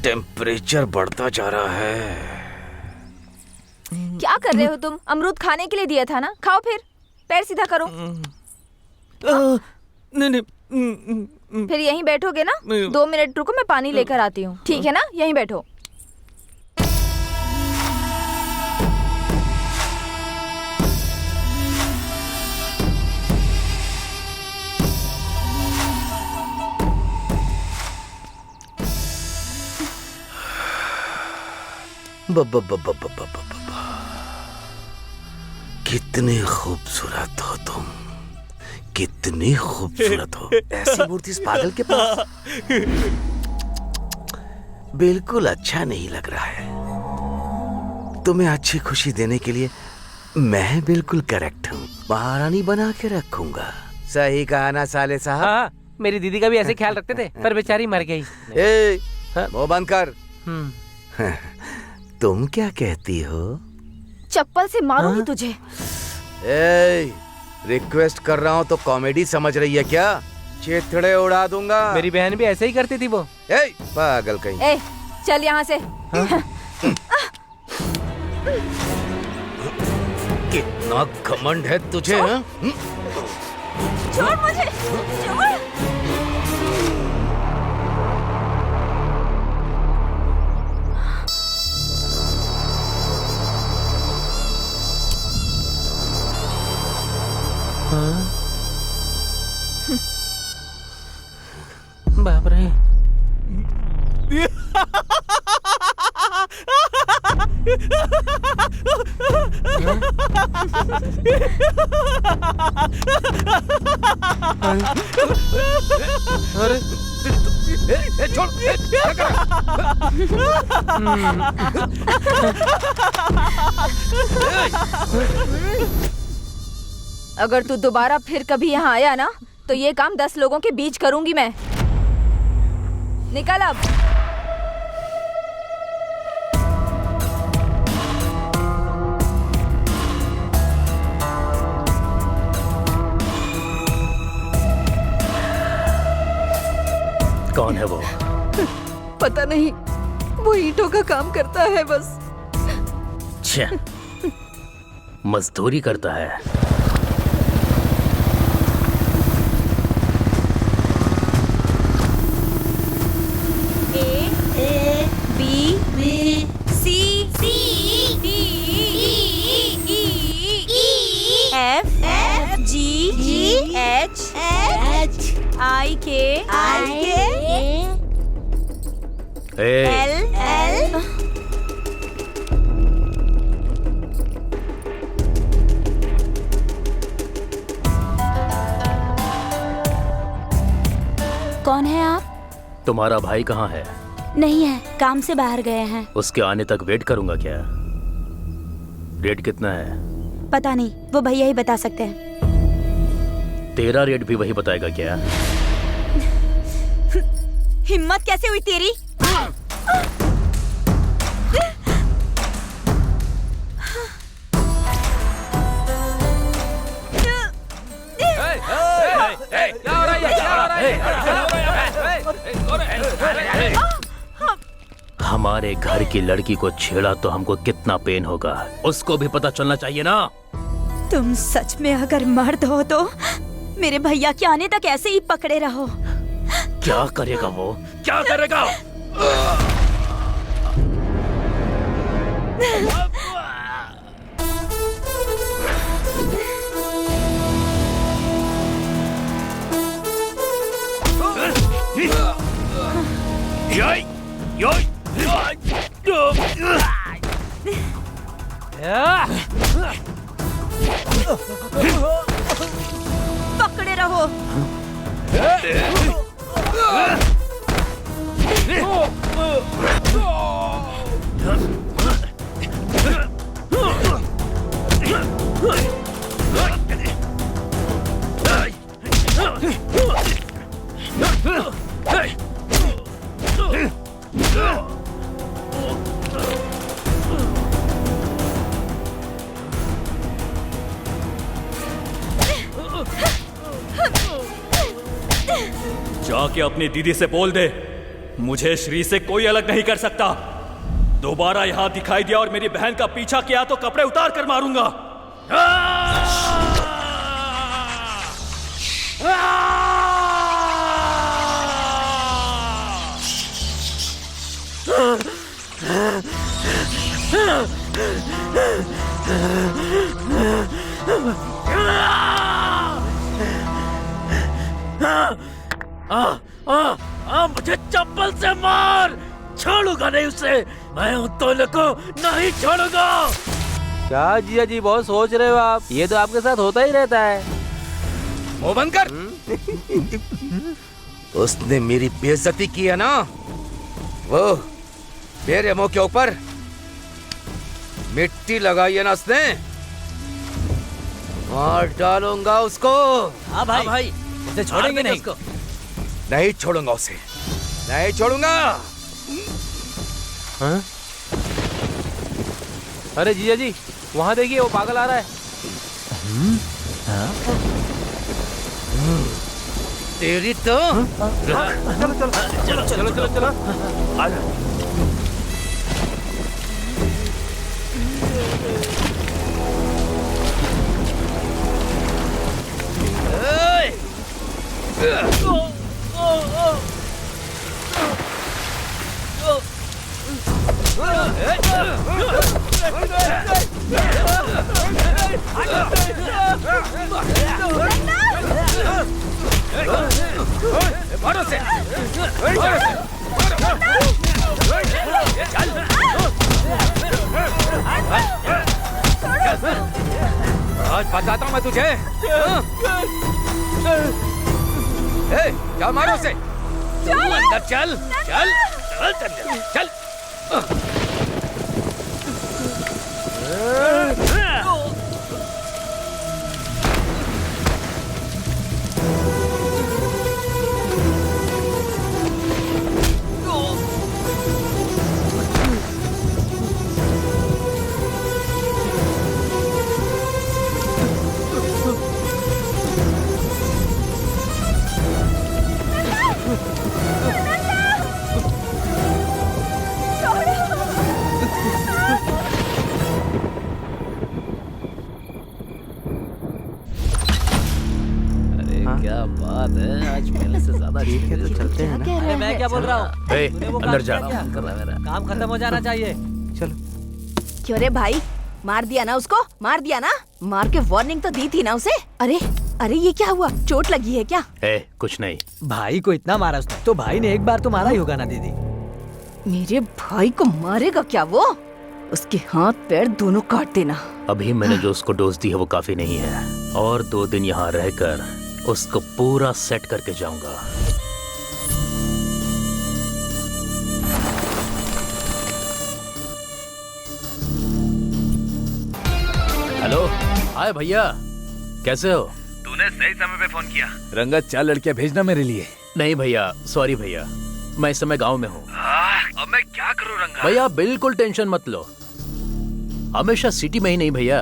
टेम्परेचर बढ़ता जा रहा है। क्या कर रहे हो तुम? अमरूद खाने के लिए दिया था ना, खाओ फिर। पैर सीधा करो। नहीं फिर यहीं बैठोगे ना? 2 मिनट रुको, मैं पानी लेकर आती हूँ। ठीक है ना, यहीं बैठो। कितनी खूबसूरत हो तुम, कितनी खूबसूरत हो। ऐसी मूर्ति इस पागल के पास बिल्कुल अच्छा नहीं लग रहा है। तुम्हें अच्छी खुशी देने के लिए मैं बिल्कुल करेक्ट हूँ, महारानी बना के रखूंगा। सही कहा ना साले साहब? हाँ, मेरी दीदी का भी ऐसे ख्याल रखते थे, पर बेचारी मर गई। मुंह बंद कर। तुम क्या कहती हो? चप्पल से मारूंगी तुझे। रिक्वेस्ट कर रहा हूँ तो कॉमेडी समझ रही है क्या? चेथड़े उड़ा दूंगा। मेरी बहन भी ऐसे ही करती थी वो। पागल कहीं। चल यहाँ से। कितना घमंड है तुझे? छोड़ मुझे, छोड़। बाप रे। अरे छोड़। अगर तू दोबारा फिर कभी यहाँ आया ना, तो ये काम 10 लोगों के बीच करूंगी मैं। निकल अब। कौन है वो? पता नहीं, वो ईंटों का काम करता है बस। छे, मजदूरी करता है। कौन है आप? तुम्हारा भाई कहाँ है? नहीं है, काम से बाहर गए हैं। उसके आने तक वेट करूंगा क्या? रेट कितना है? पता नहीं, वो भैया ही बता सकते हैं। तेरा रेट भी वही बताएगा क्या? हिम्मत कैसे हुई तेरी? क्या हो रहा है? क्या हो रहा है? हमारे घर की लड़की को छेड़ा तो हमको कितना पेन होगा, उसको भी पता चलना चाहिए ना। तुम सच में अगर मर्द हो तो मेरे भैया के आने तक ऐसे ही पकड़े रहो। क्या करेगा वो, क्या करेगा? पकड़े रहो। जाके अपनी दीदी से बोल दे, मुझे श्री से कोई अलग नहीं कर सकता। दोबारा यहां दिखाई दिया और मेरी बहन का पीछा किया तो कपड़े उतार कर मारूंगा। मुझे चप्पल से मार, छोड़ूंगा नहीं उसे, मैं उन दोनों को नहीं छोड़ूंगा। क्या जिया जी बहुत सोच रहे हो आप? ये तो आपके साथ होता ही रहता है। मुंह बंद कर। उसने मेरी बेइज्जती की है ना, वो मेरे मुंह के ऊपर मिट्टी लगाई है ना उसने, मार डालूंगा उसको। हाँ भाई, उसे छोड़ेंगे नहीं। नहीं छोड़ूंगा उसे, नहीं छोड़ूंगा। हाँ? अरे जीजा जी वहाँ देखिए, वो पागल आ रहा है। तेरी तो चलो चलो चलो चलो चलो चलो आ जा। आज बताता हूँ मैं तुझे। क्या मारो उसे, अंदर चल चल चल चल। क्या बात है, आज पहले से ज्यादा ठीक है तो चलते हैं ना। अरे मैं क्या बोल रहा हूँ, अंदर जा। काम खत्म हो जाना चाहिए। चलो। क्यों रे भाई, मार दिया ना उसको, मार दिया ना, मार के वार्निंग तो दी थी ना उसे। अरे अरे ये क्या हुआ, चोट लगी है क्या? कुछ नहीं। भाई को इतना मारा उसने, तो भाई ने एक बार तो मारा ही होगा ना दीदी। मेरे भाई को मारेगा क्या वो? उसके हाथ पैर दोनों काट देना। अभी मैंने जो उसको डोज दी है वो काफी नहीं है, और 2 दिन यहाँ रहकर उसको पूरा सेट करके जाऊंगा। हेलो, हाय भैया, कैसे हो? तूने सही समय पे फोन किया। रंगत 4 लड़कियां भेजना मेरे लिए। नहीं भैया, सॉरी भैया, मैं इस समय गांव में हूँ। अब मैं क्या करूँ रंगा? भैया बिल्कुल टेंशन मत लो, हमेशा सिटी में ही नहीं भैया,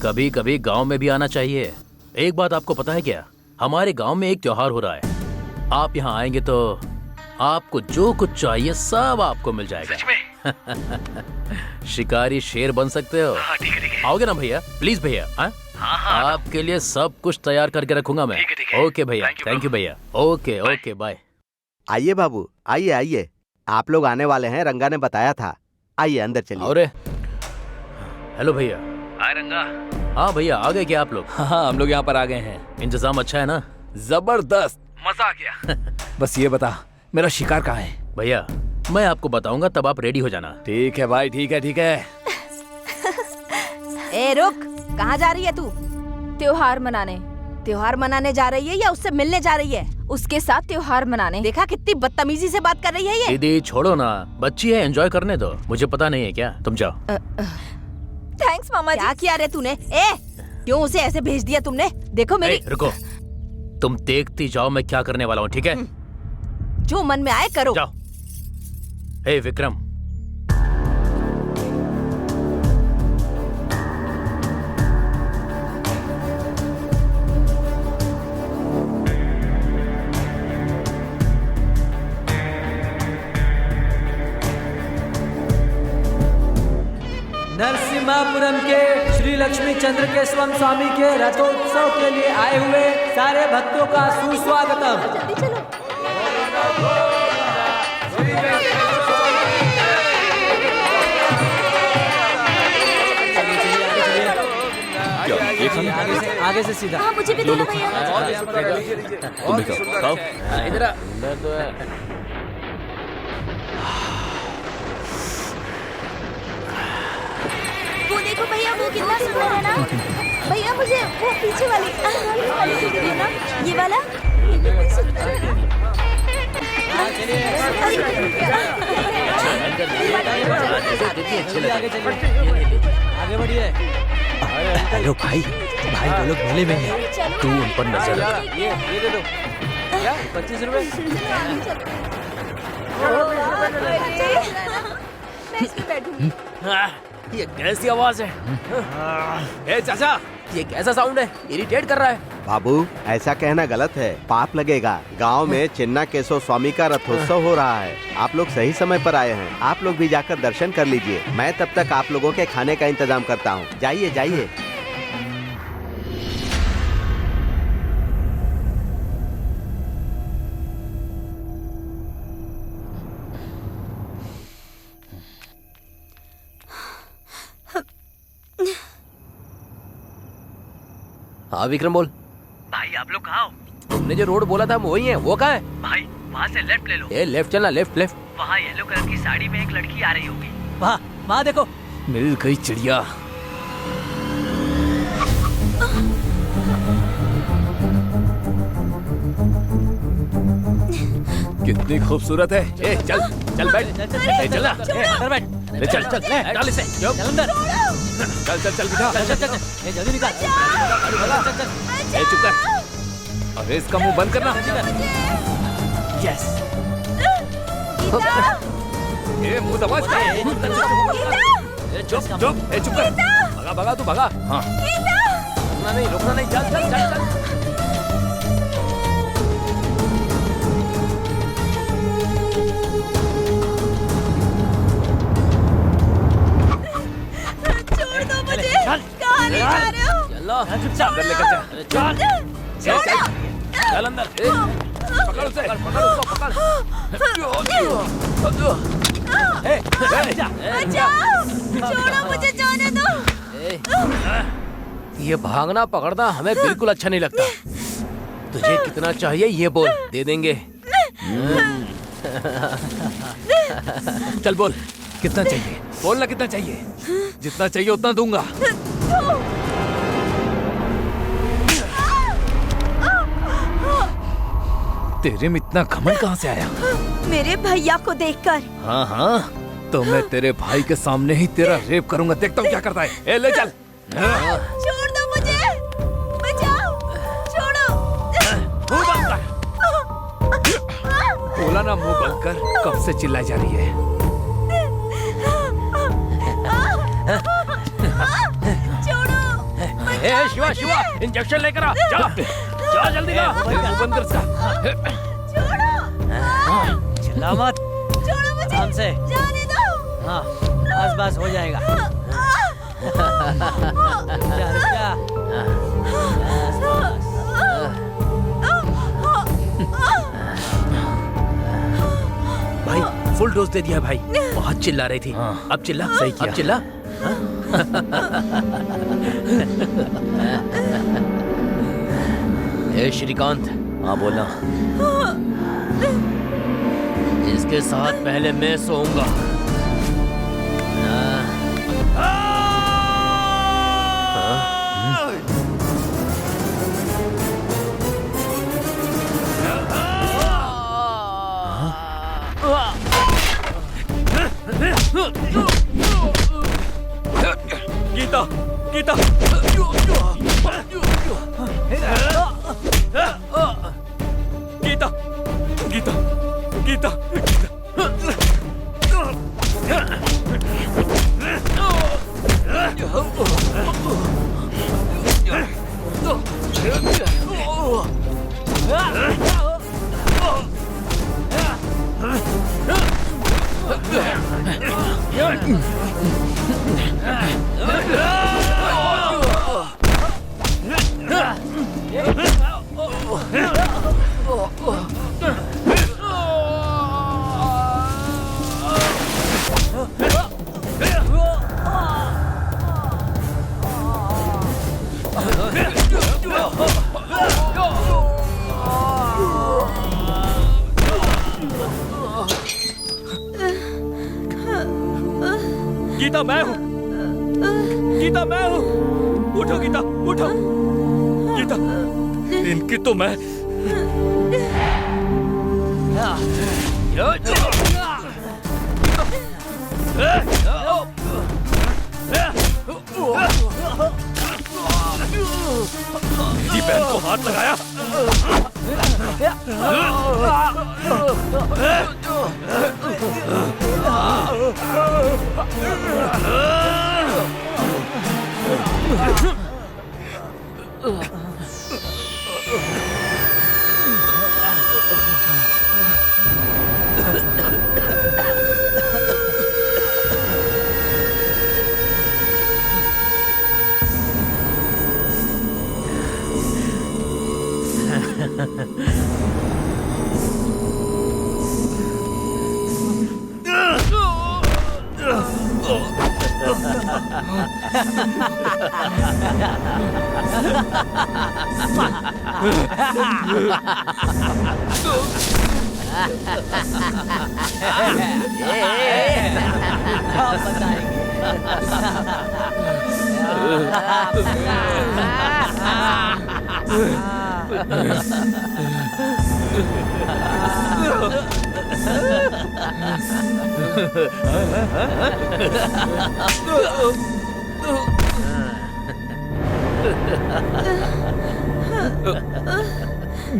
कभी कभी गांव में भी आना चाहिए। एक बात आपको पता है क्या, हमारे गांव में एक त्योहार हो रहा है, आप यहाँ आएंगे तो आपको जो कुछ चाहिए सब आपको मिल जाएगा। सच में? शिकारी शेर बन सकते हो। हाँ, ठीक है। आओगे ना भैया? प्लीज भैया। हाँ, आपके लिए सब कुछ तैयार करके रखूंगा मैं। ओके भैया, थैंक यू भैया। Okay okay bye. आइए बाबू, आइए आइए, आप लोग आने वाले हैं, रंगा ने बताया था। आइए अंदर चलिए। अरे हेलो भैया। हाय रंगा। हाँ भैया, आ गए क्या आप लोग? हाँ, हम लोग यहाँ पर आ गए हैं। इंतजाम अच्छा है ना? जबरदस्त, मजा आ गया। बस ये बता, मेरा शिकार कहाँ है? भैया मैं आपको बताऊंगा, तब आप रेडी हो जाना। ठीक है भाई, ठीक है ठीक है। ए रुक, कहाँ जा रही है तू? त्योहार मनाने। त्योहार मनाने जा रही है या उससे मिलने जा रही है? उसके साथ त्योहार मनाने। देखा कितनी बदतमीजी से बात कर रही है ये। दीदी छोड़ो ना, बच्ची है, एंजॉय करने दो। मुझे पता नहीं है क्या, तुम जाओ। थैंक्स मामा जी। क्या किया रे तूने? ए, क्यों उसे ऐसे भेज दिया तुमने? देखो मेरी। रुको, तुम देखती जाओ मैं क्या करने वाला हूँ, ठीक है? जो मन में आए करो। जाओ। हे विक्रम, नरसिम्हापुरम के श्री लक्ष्मी चंद्र केशवम स्वामी के रथोत्सव के लिए आए हुए सारे भक्तों का सुस्वागतम। जल्दी चलो। आगे से सीधा। हाँ, मुझे भी देना भैया। तुम भी खाओ। इधर आ। वो देखो भैया, वो कितना सुंदर है ना। भैया मुझे वो पीछे वाली ये ना, ये वाला ये कितनी सुंदर है। आगे बढ़िए। हेलो भाई, भाई वो लोग मेले में हैं। तू उन पर नजर रख। ये दे दो। क्या? 25 रुपए? मैं इसमें बैठूंगी। ये कैसी आवाज है? ए चाचा, ये कैसा साउंड है? इरिटेट कर रहा है। बाबू ऐसा कहना गलत है, पाप लगेगा। गांव में चिन्ना केशव स्वामी का रथोत्सव हो रहा है। आप लोग सही समय पर आए हैं, आप लोग भी जाकर दर्शन कर लीजिए। मैं तब तक आप लोगों के खाने का इंतजाम करता हूँ। जाइए जाइए। हाँ विक्रम बोल। भाई आप लोग कहाँ हो? तुमने जो रोड बोला था हम वही है। वो कहाँ है? भाई वहाँ से लेफ्ट ले लो। ए लेफ्ट चलना, लेफ्ट लेफ्ट। वहाँ येलो कलर की साड़ी में एक लड़की आ रही होगी। वहाँ वहाँ देखो। मिल गई चिड़िया। कितनी खूबसूरत है। ए चल चल बैठ। ए चल ना। अंदर बैठ। ले चल चल डाल इसे। चल अंदर। चल चल चल बिठा। चल चल चल। ए जल्दी निकाल। चल चल। ए चुप कर। अरे इसका मुंह बंद करना। यस। ए मुंह दबा इसका। ए चुप चुप। ए चुप कर। भगा भगा तू भगा। हाँ। रुकना नहीं, चल चल चल चल। छोड़ दो मुझे। कहाँ ले जा रहे हो? चलो अंदर लेकर जा। चल चल चल अंदर। पकड़ उसे। पकड़ उसको पकड़। बचाओ! छोड़ो मुझे, जाने दो। ये भागना पकड़ना हमें बिल्कुल अच्छा नहीं लगता। तुझे कितना चाहिए ये बोल, दे देंगे। चल बोल कितना चाहिए? बोलना कितना चाहिए? जितना चाहिए उतना दूंगा। तेरे में इतना घमंड कहाँ से आया? मेरे भैया को देखकर। हाँ हाँ, तो मैं तेरे भाई के सामने ही तेरा रेप करूंगा। देखता हूँ क्या करता है। ए ले चल। छोड़ दो मुझे। बचाओ! छोड़ो। मुंह बंद कर। बोला ना मुंह बंद कर। कब से चिल्लाई जा रही है? छोड़ो। ए शिवा शिवा, इंजेक्शन लेकर आ। जा जा जल्दी जा। मुंह बंद कर इसका। छोड़ो। चिल्ला मत। छोड़ो मुझे, आराम से। जाने दो। हाँ, बस बस हो जाएगा। रुक जा। बस, बस। भाई फुल डोज दे दिया भाई। बहुत चिल्ला रही थी। अब चिल्ला। सही किया। अब चिल्ला। ए श्रीकांत। हाँ बोलना। इसके साथ पहले मैं सोऊंगा। गीता, गीता, गीता, गीता, गीता, गीता मैं हूँ, गीता मैं हूँ। उठो गीता, उठो गीता। इनकी तो मैं मेरी बहन को हाथ लगाया।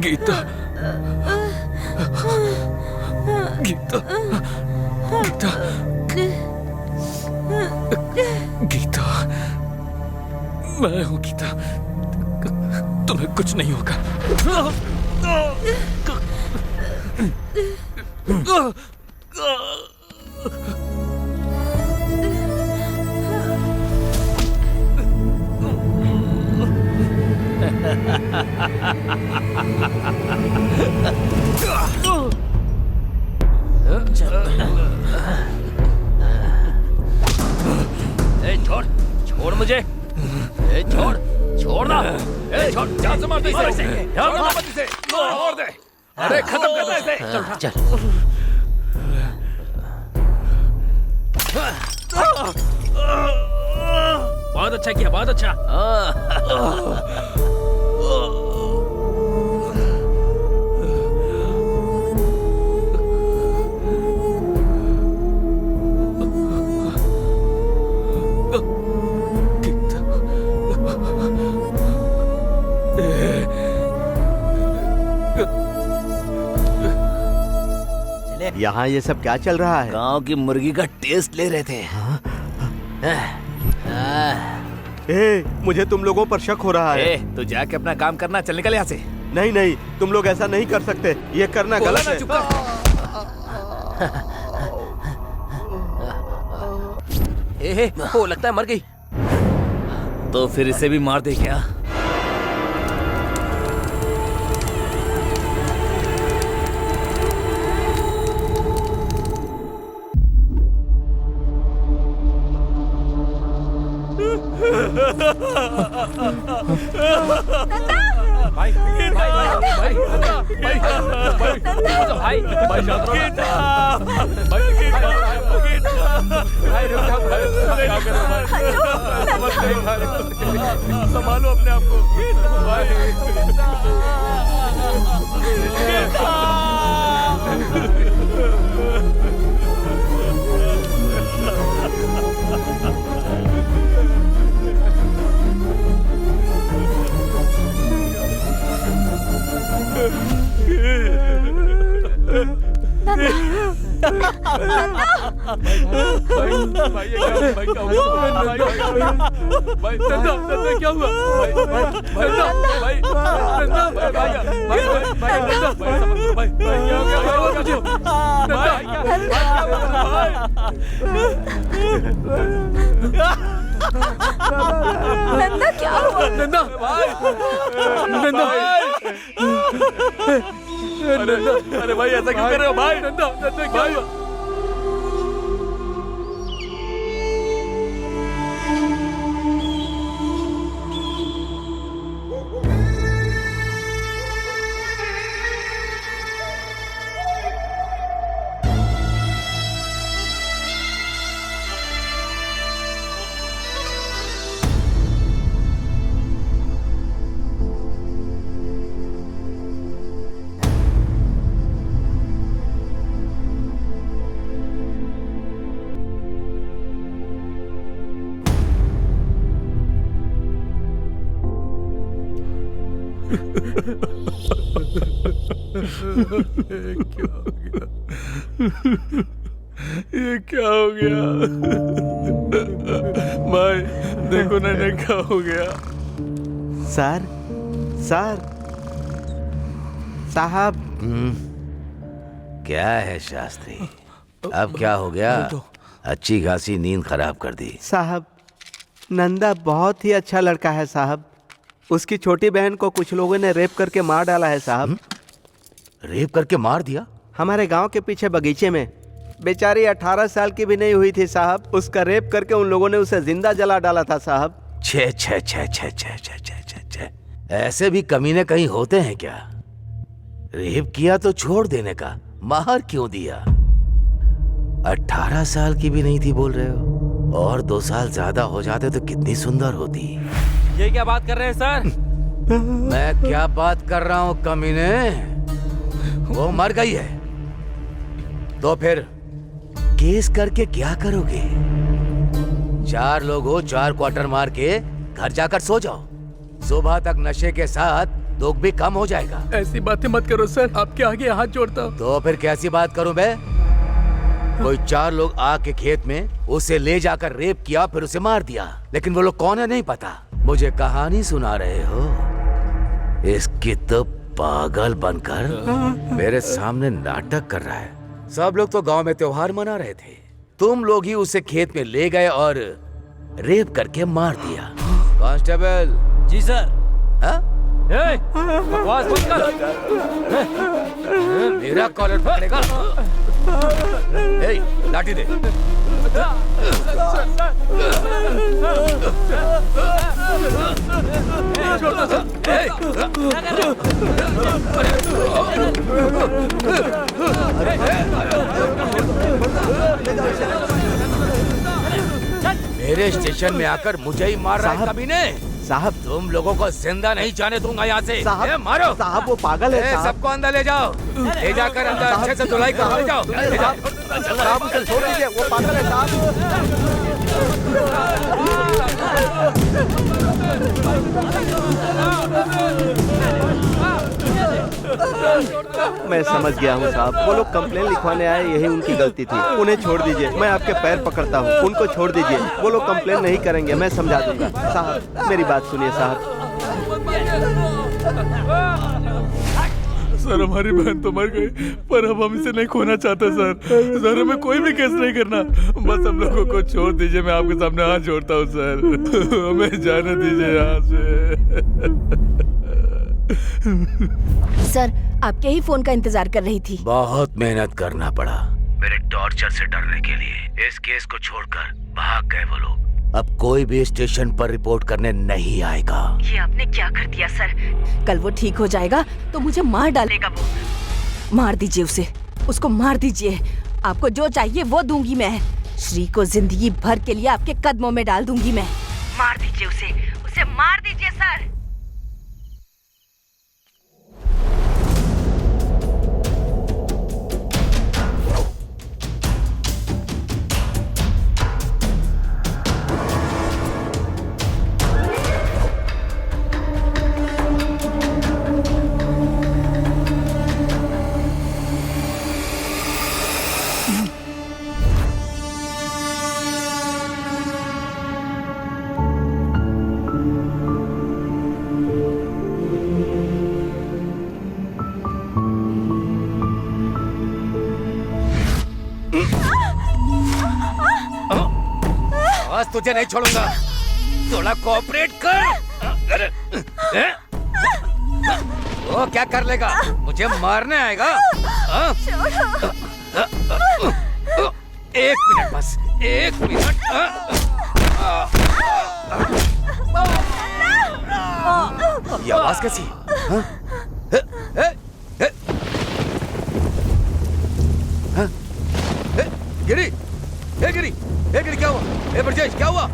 गीता, गीता, गीता, गीता, मैं हूँ गीता। तुम्हें कुछ नहीं होगा। ए छोड़, छोड़ मुझे। ए छोड़, छोड़ना। ए छोड़, जान से मार दे इसे। जान मार मत इसे। और दे। अरे खत्म कर दे इसे। चल, चल। बहुत अच्छा किया, बहुत अच्छा। यहाँ ये सब क्या चल रहा है? गांव की मुर्गी का टेस्ट ले रहे थे। ए, मुझे तुम लोगों पर शक हो रहा है। तो जाके अपना काम करना, चल निकल यहाँ से। नहीं नहीं, तुम लोग ऐसा नहीं कर सकते। ये करना गलत है। ओ लगता है मर गई। तो फिर इसे भी मार दे क्या? भाई भाई भाई भाई संभालो अपने आप को। नंदा क्या हुआ? नंदा नंदा अरे भाई ऐसा क्यों कर रहे हो भाई? नंदा नंदा क्या हुआ? ये क्या हो गया भाई? देखो ना क्या हो गया। सर सर साहब। क्या है शास्त्री? अब क्या हो गया? अच्छी खासी नींद खराब कर दी। साहब नंदा बहुत ही अच्छा लड़का है साहब। उसकी छोटी बहन को कुछ लोगों ने रेप करके मार डाला है साहब। रेप करके मार दिया? हमारे गांव के पीछे बगीचे में। बेचारी 18 साल की भी नहीं हुई थी साहब। उसका रेप करके उन लोगों ने उसे जिंदा जला डाला था साहब। छे छे छे छे छे छे छे छे छे। ऐसे भी कमीने कहीं होते हैं क्या? रेप किया तो छोड़ देने का, मार क्यों दिया? 18 साल की भी नहीं थी बोल रहे हो? और 2 साल ज्यादा हो जाते तो कितनी सुंदर होती। ये क्या बात कर रहे हैं सर? मैं क्या बात कर रहा हूँ कमीने? वो मर गई है तो फिर केस करके क्या करोगे? 4 लोग हो, 4 क्वार्टर मार के घर जाकर सो जाओ। सुबह तक नशे के साथ दुख भी कम हो जाएगा। ऐसी बातें मत करो सर, आपके आगे हाथ जोड़ता हूँ। तो फिर कैसी बात करूं मैं? कोई 4 लोग आके खेत में उसे ले जाकर रेप किया, फिर उसे मार दिया। लेकिन वो लोग कौन है नहीं पता। मुझे कहानी सुना रहे हो? इसकी तो पागल बनकर मेरे सामने नाटक कर रहा है। सब लोग तो गांव में त्योहार मना रहे थे, तुम लोग ही उसे खेत में ले गए और रेप करके मार दिया। कांस्टेबल। जी सर। हाँ? बकवास मत कर। मेरा कॉलर पकड़ेगा? लाठी दे। मेरे स्टेशन में आकर मुझे ही मार रहा है कमीने। साहब तुम लोगों को जिंदा नहीं जाने दूंगा यहाँ से। साहब मारो। साहब वो पागल है साहब। सबको अंदर ले जाओ, ले जाकर अंदर अच्छे से धुलाई करो। ले जाओ, ले जाओ। साहब उसे छोड़ दीजिए, वो पागल है मैं समझ गया हूँ साहब। वो लोग कंप्लेन लिखवाने आए, यही उनकी गलती थी। उन्हें छोड़ दीजिए, मैं आपके पैर पकड़ता हूँ। उनको छोड़ दीजिए, वो लोग कंप्लेन नहीं करेंगे, मैं समझा दूंगा। साहब मेरी बात सुनिए साहब। सर हमारी बहन तो मर गई, पर अब हम इसे नहीं खोना चाहते सर। सर हमें कोई भी केस नहीं करना, बस हम लोगों को छोड़ दीजिए। मैं आपके सामने हाथ जोड़ता हूँ सर, हमें जाने दीजिए यहाँ से। सर आपके ही फोन का इंतजार कर रही थी। बहुत मेहनत करना पड़ा मेरे टॉर्चर से डरने के लिए। इस केस को छोड़कर भाग गए वो लोग। अब कोई भी स्टेशन पर रिपोर्ट करने नहीं आएगा। ये आपने क्या कर दिया सर? कल वो ठीक हो जाएगा तो मुझे मार डालेगा वो। मार दीजिए उसे, उसको मार दीजिए। आपको जो चाहिए वो दूंगी मैं। श्री को जिंदगी भर के लिए आपके कदमों में डाल दूंगी मैं। मार दीजिए उसे मार दीजिए सर। आज तुझे नहीं छोड़ूंगा, थोड़ा कोऑपरेट कर। वो क्या कर लेगा? मुझे मारने आएगा? एक मिनट बस, एक मिनट। ये आवाज कैसी? गिरी, गिरी, गिरी, क्या हुआ? ब्रजेश क्या हुआ?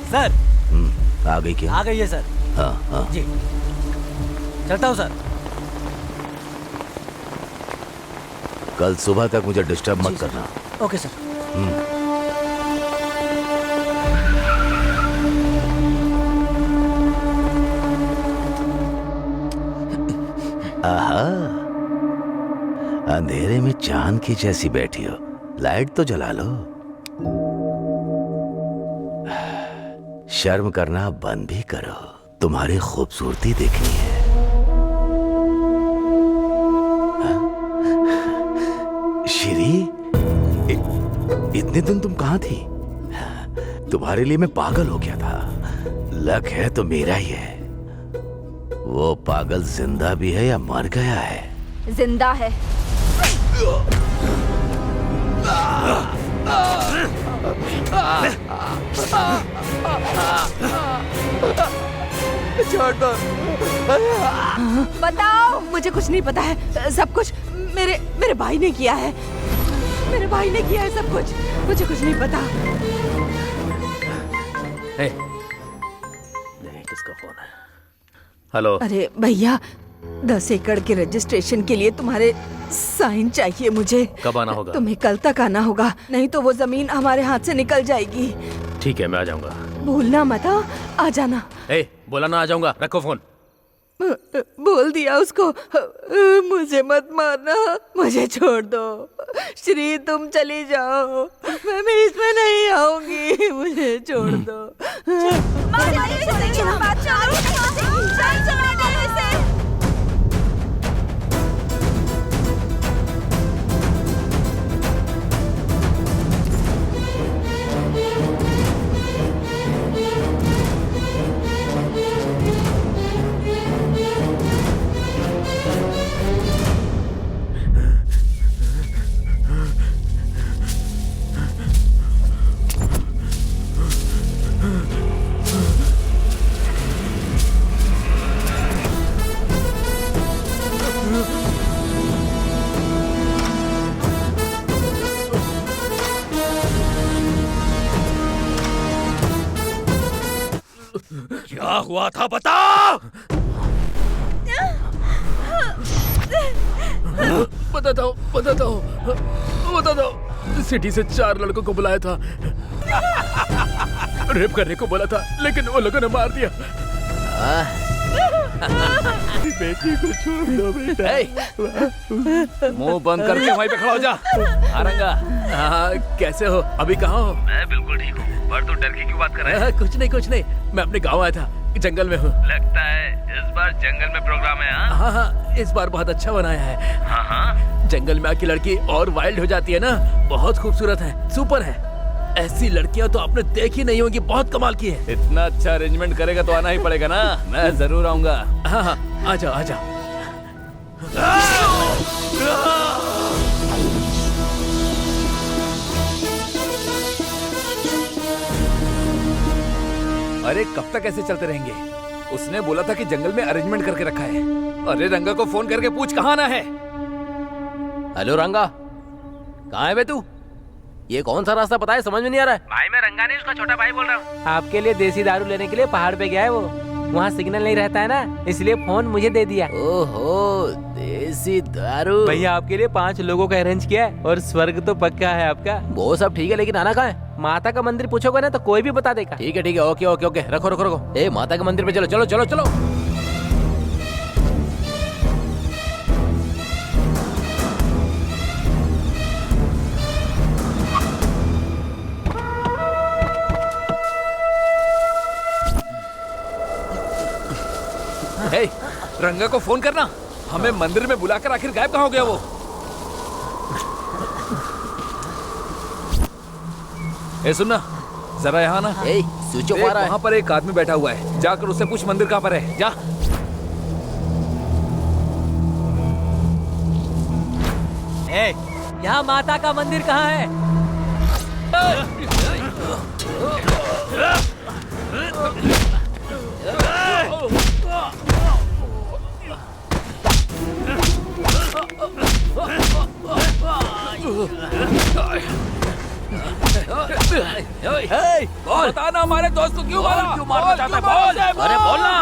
सर आ गई क्या? आ गई है सर। हाँ हाँ जी चलता हूँ सर। कल सुबह तक मुझे डिस्टर्ब मत करना। Okay sir. आहा, अंधेरे में चांद की जैसी बैठी हो, लाइट तो जला लो। शर्म करना बंद भी करो, तुम्हारी खूबसूरती देखनी है। श्री, इतने दिन तुम कहाँ थी? तुम्हारे लिए मैं पागल हो गया था। लक है तो मेरा ही है। वो पागल जिंदा भी है या मर गया है? जिंदा है। छोड़ दो। बताओ। मुझे कुछ नहीं पता है। सब कुछ मेरे भाई ने किया है। मेरे भाई ने किया है सब कुछ। मुझे कुछ नहीं पता। हे, देख किसका फोन है। हेलो। अरे भैया, 10 एकड़ के रजिस्ट्रेशन के लिए तुम्हारे साइन चाहिए मुझे। कब आना होगा? तुम्हें कल तक आना होगा, नहीं तो वो जमीन हमारे हाथ से निकल जाएगी। ठीक है, मैं आ जाऊंगा। भूलना मत, आ जाना। ए, बोला ना आ जाऊंगा, रखो फोन। बोल दिया उसको। मुझे मत मारना, मुझे छोड़ दो। श्री तुम चली जाओ, मैं भी इसमें नहीं आऊंगी, मुझे छोड़ दो। क्या हुआ था बता। बताता हूँ। सिटी से 4 लड़कों को बुलाया था, रेप करने को बोला था, लेकिन वो लोगों ने मार दिया। बेटी को छोड़ दो बेटा। मुंह बंद करके वहीं पे खड़ा हो जा। आरंगा, कैसे हो? अभी कहाँ हो? मैं बिल्कुल ठीक हूँ, पर तू डर के क्यों बात कर रहा है? कुछ नहीं, मैं अपने गाँव आया था, जंगल में हूँ। लगता है इस बार जंगल में प्रोग्राम है। हाँ, इस बार बहुत अच्छा बनाया है। हाँ, जंगल में आके लड़की और वाइल्ड हो जाती है ना, बहुत खूबसूरत है, सुपर है। ऐसी लड़कियां तो आपने देखी नहीं होंगी, बहुत कमाल की है। इतना अच्छा अरेंजमेंट करेगा तो आना ही पड़ेगा ना। मैं जरूर आऊंगा। हाँ, आ जाओ। अरे कब तक ऐसे चलते रहेंगे? उसने बोला था कि जंगल में अरेंजमेंट करके रखा है। अरे रंगा को फोन करके पूछ कहाँ आना है। हेलो रंगा, कहाँ है बे तू? ये कौन सा रास्ता पता है? समझ में नहीं आ रहा है। भाई मैं रंगा नहीं, उसका छोटा भाई बोल रहा हूँ। आपके लिए देसी दारू लेने के लिए पहाड़ पे गया है वो। वहाँ सिग्नल नहीं रहता है ना, इसलिए फोन मुझे दे दिया। ओहो, देसी दारू। भैया आपके लिए 5 लोगों का अरेंज किया है, और स्वर्ग तो पक्का है आपका। वो सब ठीक है, लेकिन आना कहाँ है? माता का मंदिर पूछोगे ना तो कोई भी बता देगा। ठीक है, ओके, रखो। ए, माता के मंदिर पे चलो। हे, रंगा को फोन करना। हमें मंदिर में बुलाकर आखिर गायब कहाँ हो गया वो? ए सुनना, जरा यहाँ ना। स्विच ऑफ आ रहा है। वहाँ पर एक आदमी बैठा हुआ है, जाकर उससे पूछ मंदिर कहाँ पर है। जा। यहाँ माता का मंदिर कहाँ है? बताना हमारे दोस्त को क्यों मारा? क्यों मारना चाहता है? बोल। अरे बोलना।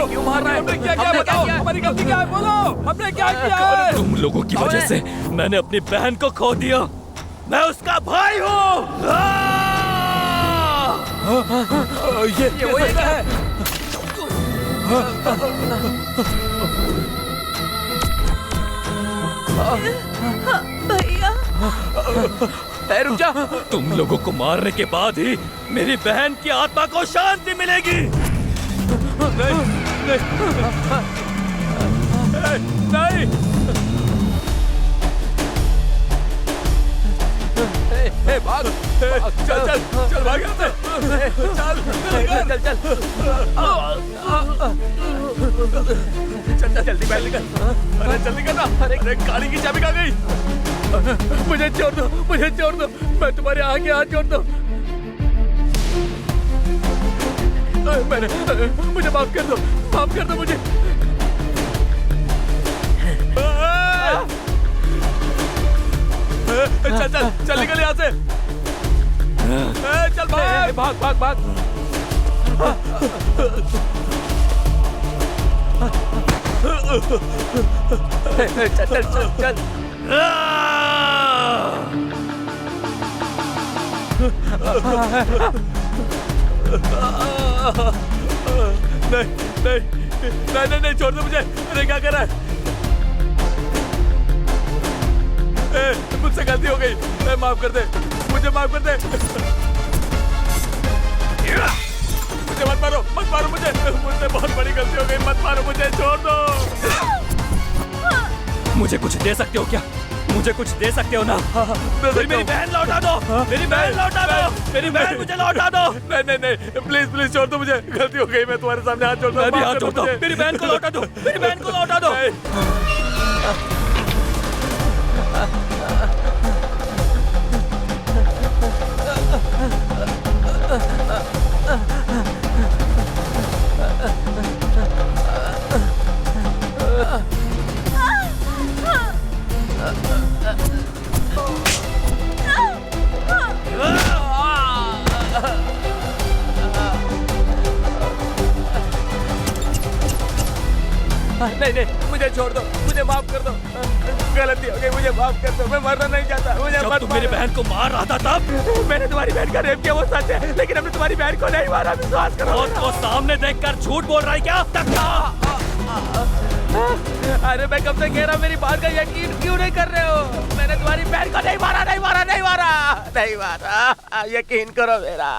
क्यों मार रहा है? हमने क्या किया बताओ? हमारी गलती क्या है? बोलो, हमने क्या किया है? तुम लोगों की वजह से मैंने अपनी बहन को खो दिया। मैं उसका भाई हूँ। ये वही है। भैया, रुक जा। तुम लोगों को मारने के बाद ही मेरी बहन की आत्मा को शांति मिलेगी। नहीं। भाग। चल भाग यहाँ से। चल जल्दी बैठ निकल। अरे जल्दी करना। अरे गाड़ी की चाबी कहाँ गई? मुझे छोड़ दो, मैं तुम्हारे आगे हाथ जोड़ दो। मुझे माफ कर दो मुझे। चल चल चल निकल यहाँ से। चल भाग भाग भाग भाग। चल चल चल चल। नहीं नहीं नहीं नहीं नहीं, छोड़ दो मुझे। अरे क्या कर रहा है? मुझसे गलती हो गई, माफ कर दे मुझे, माफ कर दे। मुझे मत मारो मुझे, मुझसे बहुत बड़ी गलती हो गई, मत मारो मुझे, छोड़ दो। मुझे कुछ दे सकते हो क्या? मुझे कुछ दे सकते हो ना? फिर मेरी बहन लौटा दो, मेरी बहन लौटा दो, मेरी बहन मुझे लौटा दो। नहीं नहीं नहीं, प्लीज प्लीज छोड़ दो मुझे, गलती हो गई, मैं तुम्हारे सामने हाथ जोड़ता हूँ। मैं भी हाथ जोड़ता हूँ, मेरी बहन को लौटा दो, मेरी बहन को लौटा दो। नहीं नहीं, मुझे छोड़ दो, मुझे माफ कर दो, गलती हो गई, मुझे माफ कर दो, मैं मरना नहीं चाहता, मुझे जब मत तुम मेरी बहन को मार रहा था तब मैंने तुम्हारी बहन का रेप किया, वो सच है, लेकिन हमने तुम्हारी बहन को नहीं मारा, विश्वास करो। मौत को सामने देखकर झूठ बोल रहा है क्या? अरे मैं कब से कह रहा हूँ, मेरी बात का यकीन क्यों नहीं कर रहे हो? मैंने तुम्हारी बहन को नहीं मारा, नहीं मारा, नहीं मारा, नहीं मारा, यकीन करो मेरा,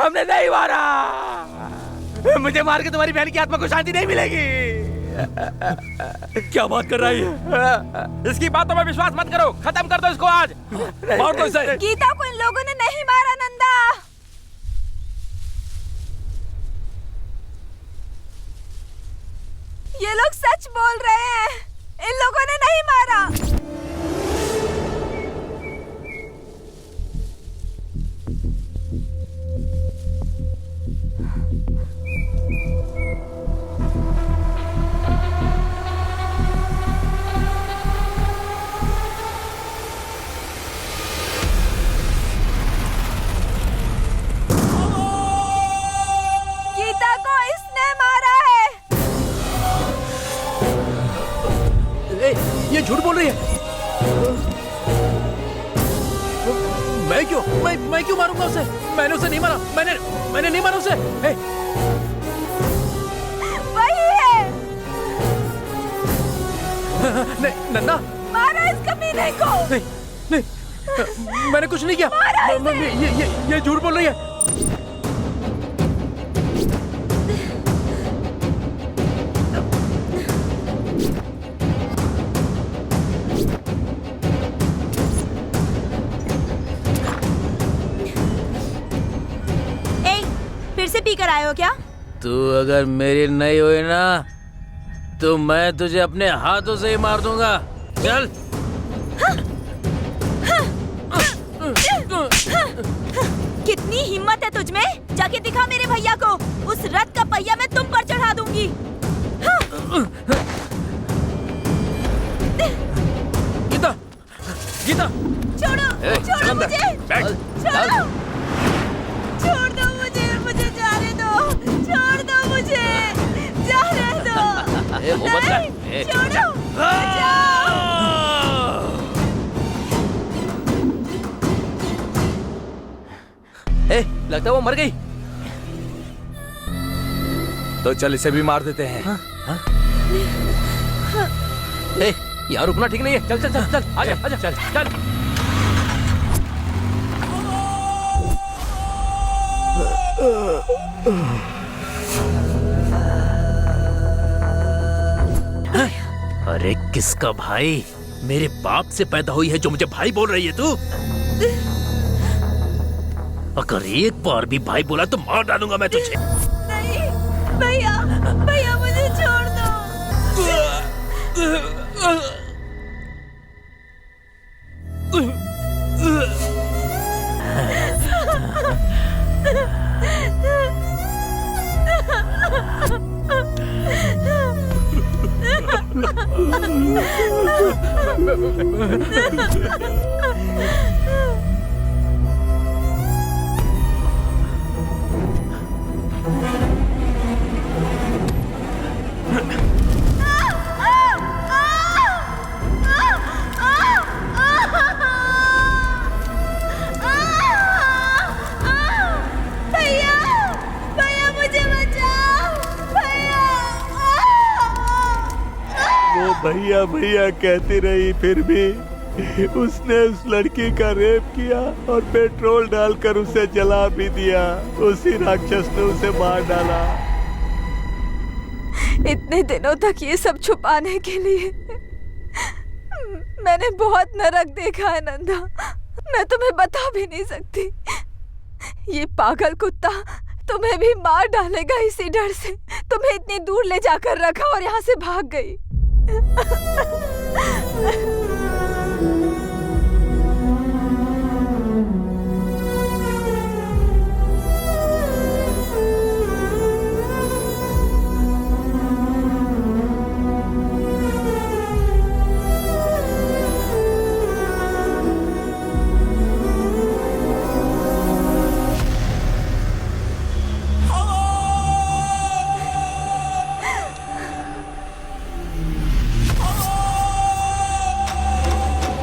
हमने नहीं मारा। मुझे मार के तुम्हारी बहन की आत्मा को शांति नहीं मिलेगी। क्या बात कर रही है? इसकी बातों में विश्वास मत करो, खत्म कर दो इसको आज, मार दो इसे। गीता को इन लोगों ने नहीं मारा नंदा। ये लोग सच बोल रहे हैं, इन लोगों ने नहीं मारा। गीता को इसने मारा है। ये झूठ बोल रही है। मैं क्यों मारूंगा उसे? मैंने उसे नहीं मारा, मैंने नहीं मारा उसे। वही है। नहीं नन्ना, मारा इस कमीने को। नहीं, मैंने कुछ नहीं किया। ये झूठ बोल रही है। फिर से पीकर आए हो क्या? तू अगर मेरी नहीं हुई ना तो मैं तुझे अपने हाथों से ही मार दूंगा। चल। कितनी हिम्मत है तुझ में? जाके दिखा मेरे भैया को, उस रथ का पहिया मैं तुम पर चढ़ा दूंगी। गीता, गीता, छोड़ो, छोड़ो मुझे, छोड़ो, छोड़ दो मुझे, मुझे जाने दो, छोड़ दो मुझे, जाने दो, नहीं, छोड़ो, बचाओ। लगता है वो मर गई। तो चल इसे भी मार देते हैं। यहाँ रुकना ठीक नहीं है, चल चल चल चल, आजा आजा, चल चल। अरे किसका भाई? मेरे बाप से पैदा हुई है जो मुझे भाई बोल रही है तू? अगर एक बार भी भाई बोला तो मार डालूंगा मैं तुझे। नहीं, भैया, भैया मुझे छोड़ दो। वो भैया भैया कहती रही, फिर भी उसने उस लड़की का रेप किया और पेट्रोल डालकर उसे जला भी दिया। उसी राक्षस ने उसे मार डाला। इतने दिनों तक ये सब छुपाने के लिए मैंने बहुत नरक देखा है नंदा। मैं तुम्हें बता भी नहीं सकती। ये पागल कुत्ता तुम्हें भी मार डालेगा, इसी डर से तुम्हें इतनी दूर ले जाकर रखा और यहाँ से भाग गई।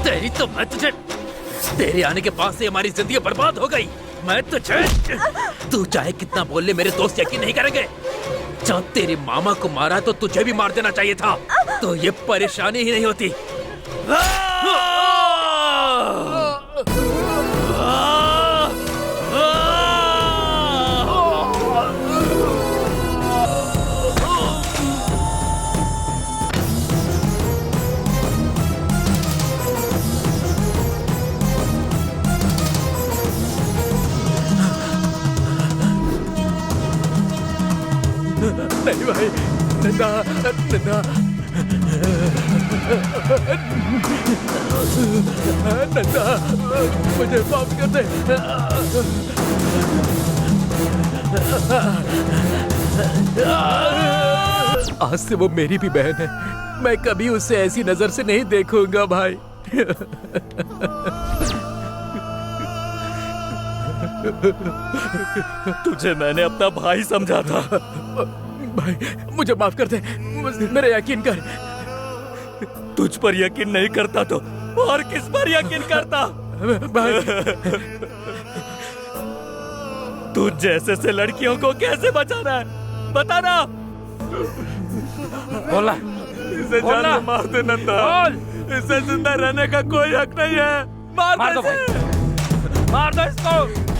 तेरी तो मैं तुझे, तेरे आने के बाद से हमारी जिंदगी बर्बाद हो गई। मैं तुझे, तू चाहे कितना बोल ले, मेरे दोस्त यकीन नहीं करेंगे। जब तेरे मामा को मारा तो तुझे भी मार देना चाहिए था, तो ये परेशानी ही नहीं होती। नहीं भाई, नन्ना नन्ना नन्ना, मुझे माफ कर दे। आज से वो मेरी भी बहन है। मैं कभी उसे ऐसी नजर से नहीं देखूंगा भाई। तुझे मैंने अपना भाई समझा था। भाई मुझे माफ कर दे, मेरा यकीन कर। तुझ पर यकीन नहीं करता तो और किस पर यकीन करता? भाई तुझ जैसे से लड़कियों को कैसे बचाना है, बताना। बोला, इसे जान से मार दे नंदा। इसे जिंदा रहने का कोई हक नहीं है। मार दो, मार दो इसको।